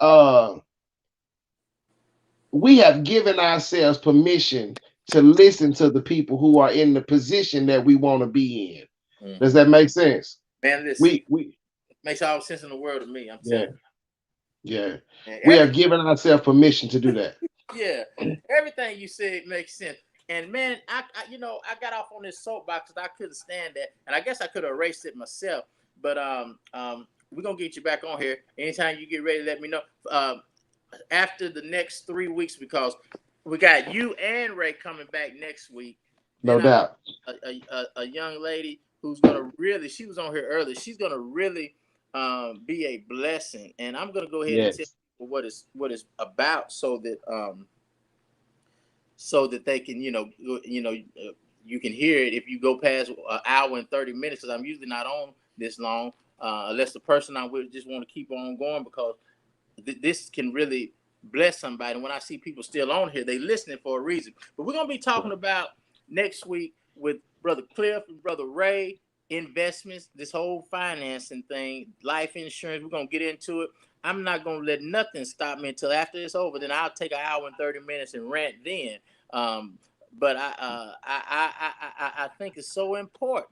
we have given ourselves permission to listen to the people who are in the position that we want to be in. Does that make sense? Man, listen, we makes all the sense in the world to me. I'm telling you. Yeah. We have given ourselves permission to do that. Yeah. Everything you said makes sense. And man, I got off on this soapbox because I couldn't stand that. And I guess I could have erased it myself. But we're gonna get you back on here. Anytime you get ready, let me know. After the next 3 weeks, because we got you and Ray coming back next week. No doubt. A young lady who's gonna really, she was on here early. She's gonna really be a blessing. And I'm gonna go ahead and tell people what it's about, so that they can, you can hear it if you go past an hour and 30 minutes, because I'm usually not on this long, unless the person I'm with just want to keep on going, because this can really bless somebody. And when I see people still on here, they listening for a reason. But we're going to be talking about next week with Brother Cliff and Brother Ray, investments, this whole financing thing, life insurance. We're going to get into it. I'm not going to let nothing stop me until after it's over. Then I'll take an hour and 30 minutes and rant then. But I think it's so important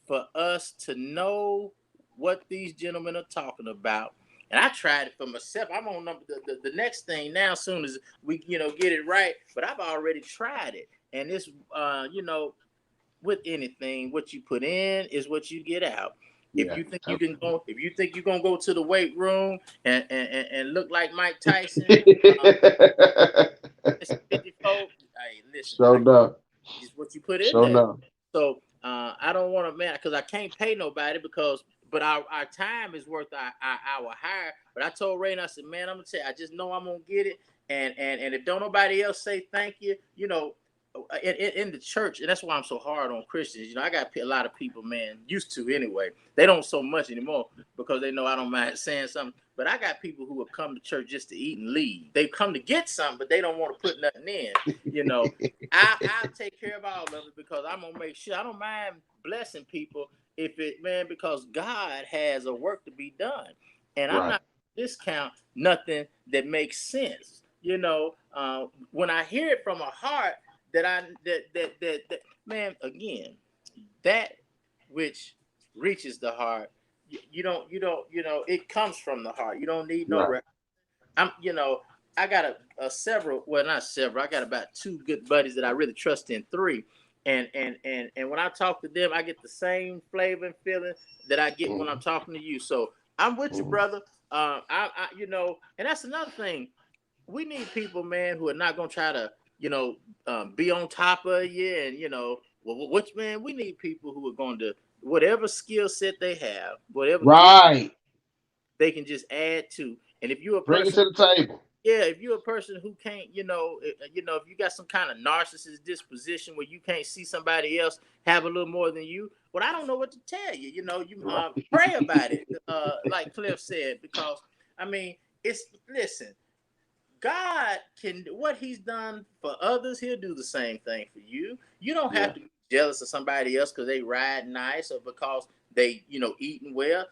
for us to know what these gentlemen are talking about. And I tried it for myself. I'm on the next thing now. As soon as we get it right, but I've already tried it, and it's with anything, what you put in is what you get out. Yeah, If you think you're gonna go to the weight room and look like Mike Tyson, um, it's 54. Hey, listen, so enough. it's what you put in So there. enough. So I don't want to, man, because I can't pay nobody but our time is worth our hire. But I told Ray, and I said, man, I'm gonna tell you, I just know I'm gonna get it, and if don't nobody else say thank you, in the church, and that's why I'm so hard on Christians. I got a lot of people, man, used to anyway. They don't so much anymore because they know I don't mind saying something. But I got people who have come to church just to eat and leave. They come to get something, but they don't want to put nothing in. I'll take care of all of it because I'm gonna make sure. I don't mind blessing people because God has a work to be done, and I'm not discount nothing that makes sense. When I hear it from a heart that man, again, that which reaches the heart, it comes from the heart. You don't need no. I got not several. I got about 2 good buddies that I really trust in, 3, and when I talk to them, I get the same flavor and feeling that I get when I'm talking to you. So I'm with you, brother. And that's another thing. We need people, man, who are not gonna try to, be on top of you, and man, we need people who are going to whatever skill set they have, whatever they can just add to. And if you're a bring person, it to the table. Yeah, if you're a person who can't, if you got some kind of narcissist disposition where you can't see somebody else have a little more than you, well, I don't know what to tell you. Pray about it, like Cliff said, because I mean, listen. God can what He's done for others, He'll do the same thing for you. You don't have to be jealous of somebody else because they ride nice or because they, eating well.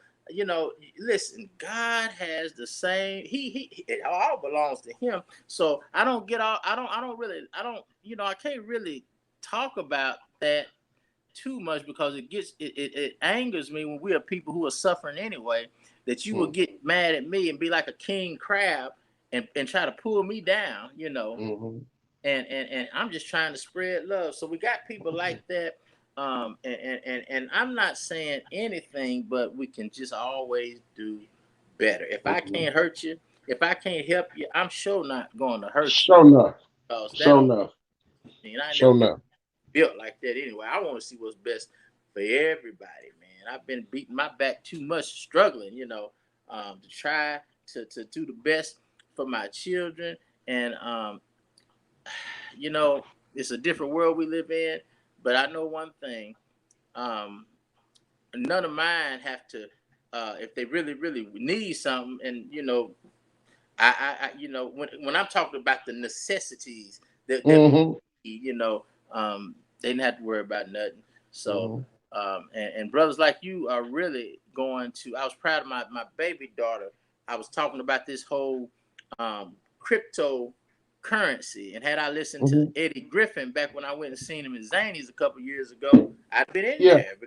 Listen, God has the same. He it all belongs to Him. So I don't get all. I don't really. I don't. I can't really talk about that too much because it angers me when we are people who are suffering anyway. That you will get mad at me and be like a king crab and try to pull me down, and I'm just trying to spread love. So we got people like that, and I'm not saying anything, but we can just always do better. If I can't hurt you, if I can't help you, I'm sure not going to hurt you. Sure enough. Because Sure enough. I never been built like that anyway. I want to see what's best for everybody, man. I've been beating my back too much, struggling, to try to do the best for my children. And it's a different world we live in, but I know one thing. None of mine have to if they really, really need something, and I when I'm talking about the necessities that they didn't have to worry about nothing. So and brothers like you are really going to. I was proud of my baby daughter. I was talking about this whole cryptocurrency, and had I listened to Eddie Griffin back when I went and seen him in Zanies a couple years ago, I'd been in there.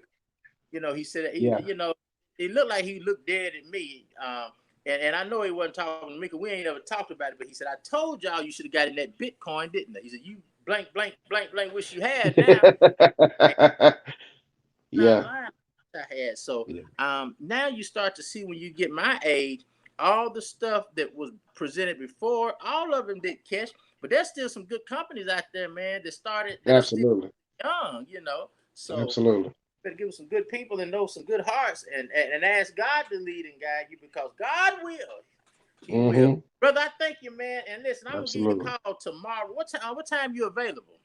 He said he looked like he looked dead at me. And I know he wasn't talking to me because we ain't ever talked about it. But he said, I told y'all you should have got in that Bitcoin, didn't I? He said, you blank, wish you had now. Yeah. I had. So now you start to see when you get my age, all the stuff that was presented before, all of them did catch. But there's still some good companies out there, man, that started that Absolutely. Are still young, So absolutely. Better give some good people and know some good hearts and ask God to lead and guide you because God will. He will. Brother, I thank you, man. And listen, I'm gonna give you a call tomorrow. What time you available?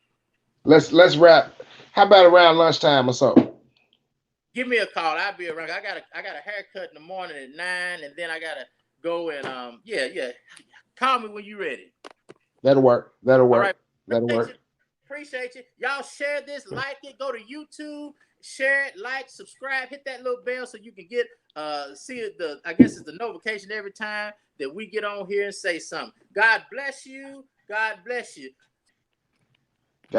Let's wrap. How about around lunchtime or so? Give me a call. I'll be around. I got a haircut in the morning at 9, and then I gotta go and Call me when you're ready. That'll work. That'll work. All right. That'll work. Appreciate you. Y'all share this, like it, go to YouTube, share it, like, subscribe, hit that little bell so you can get see I guess it's the notification every time that we get on here and say something. God bless you. God bless you.